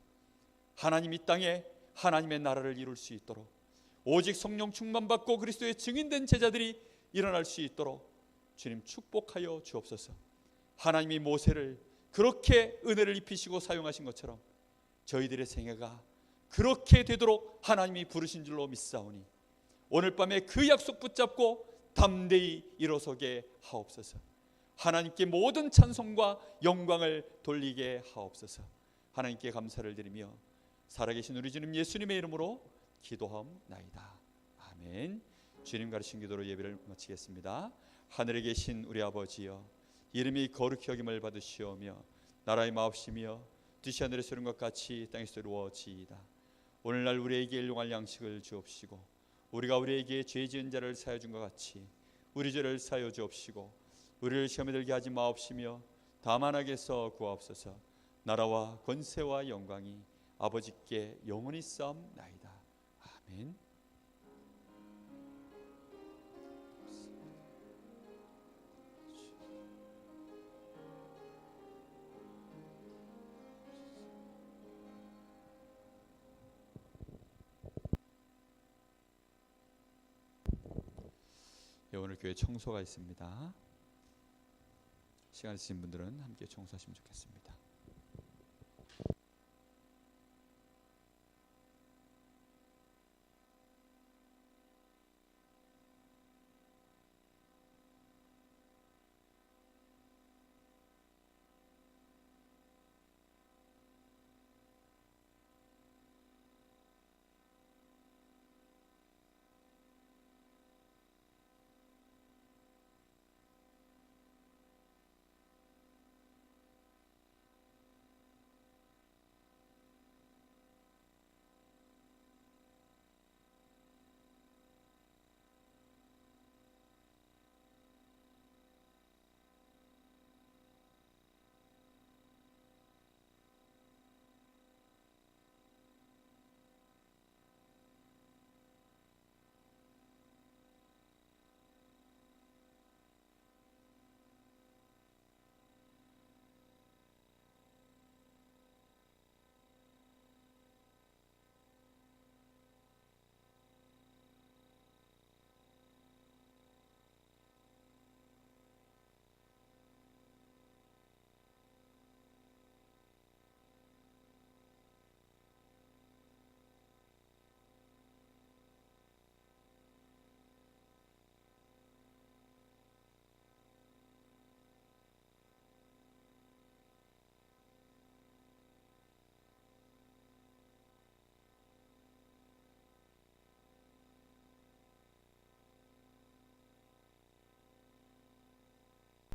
[SPEAKER 1] 하나님 이 땅에 하나님의 나라를 이룰 수 있도록, 오직 성령 충만받고 그리스도의 증인된 제자들이 일어날 수 있도록 주님 축복하여 주옵소서. 하나님이 모세를 그렇게 은혜를 입히시고 사용하신 것처럼 저희들의 생애가 그렇게 되도록 하나님이 부르신 줄로 믿사오니 오늘 밤에 그 약속 붙잡고 담대히 일어서게 하옵소서. 하나님께 모든 찬송과 영광을 돌리게 하옵소서. 하나님께 감사를 드리며 살아계신 우리 주님 예수님의 이름으로 기도하옵나이다. 아멘. 주님 가르친 기도로 예배를 마치겠습니다. 하늘에 계신 우리 아버지여, 이름이 거룩히 여김을 받으시오며 나라의 마옵시며 뜻이 하늘에서 이룬 것 같이 땅에서 이루어지이다. 오늘날 우리에게 일용할 양식을 주옵시고 우리가 우리에게 죄 지은 자를 사하여 준 것 같이 우리 죄를 사하여 주옵시고 우리를 시험에 들게 하지 마옵시며 다만 악에서 구하옵소서. 나라와 권세와 영광이 아버지께 영원히 싸움나이다. 아멘. 예, 오늘 교회 청소가 있습니다. 시간 있으신 분들은 함께 청소하시면 좋겠습니다.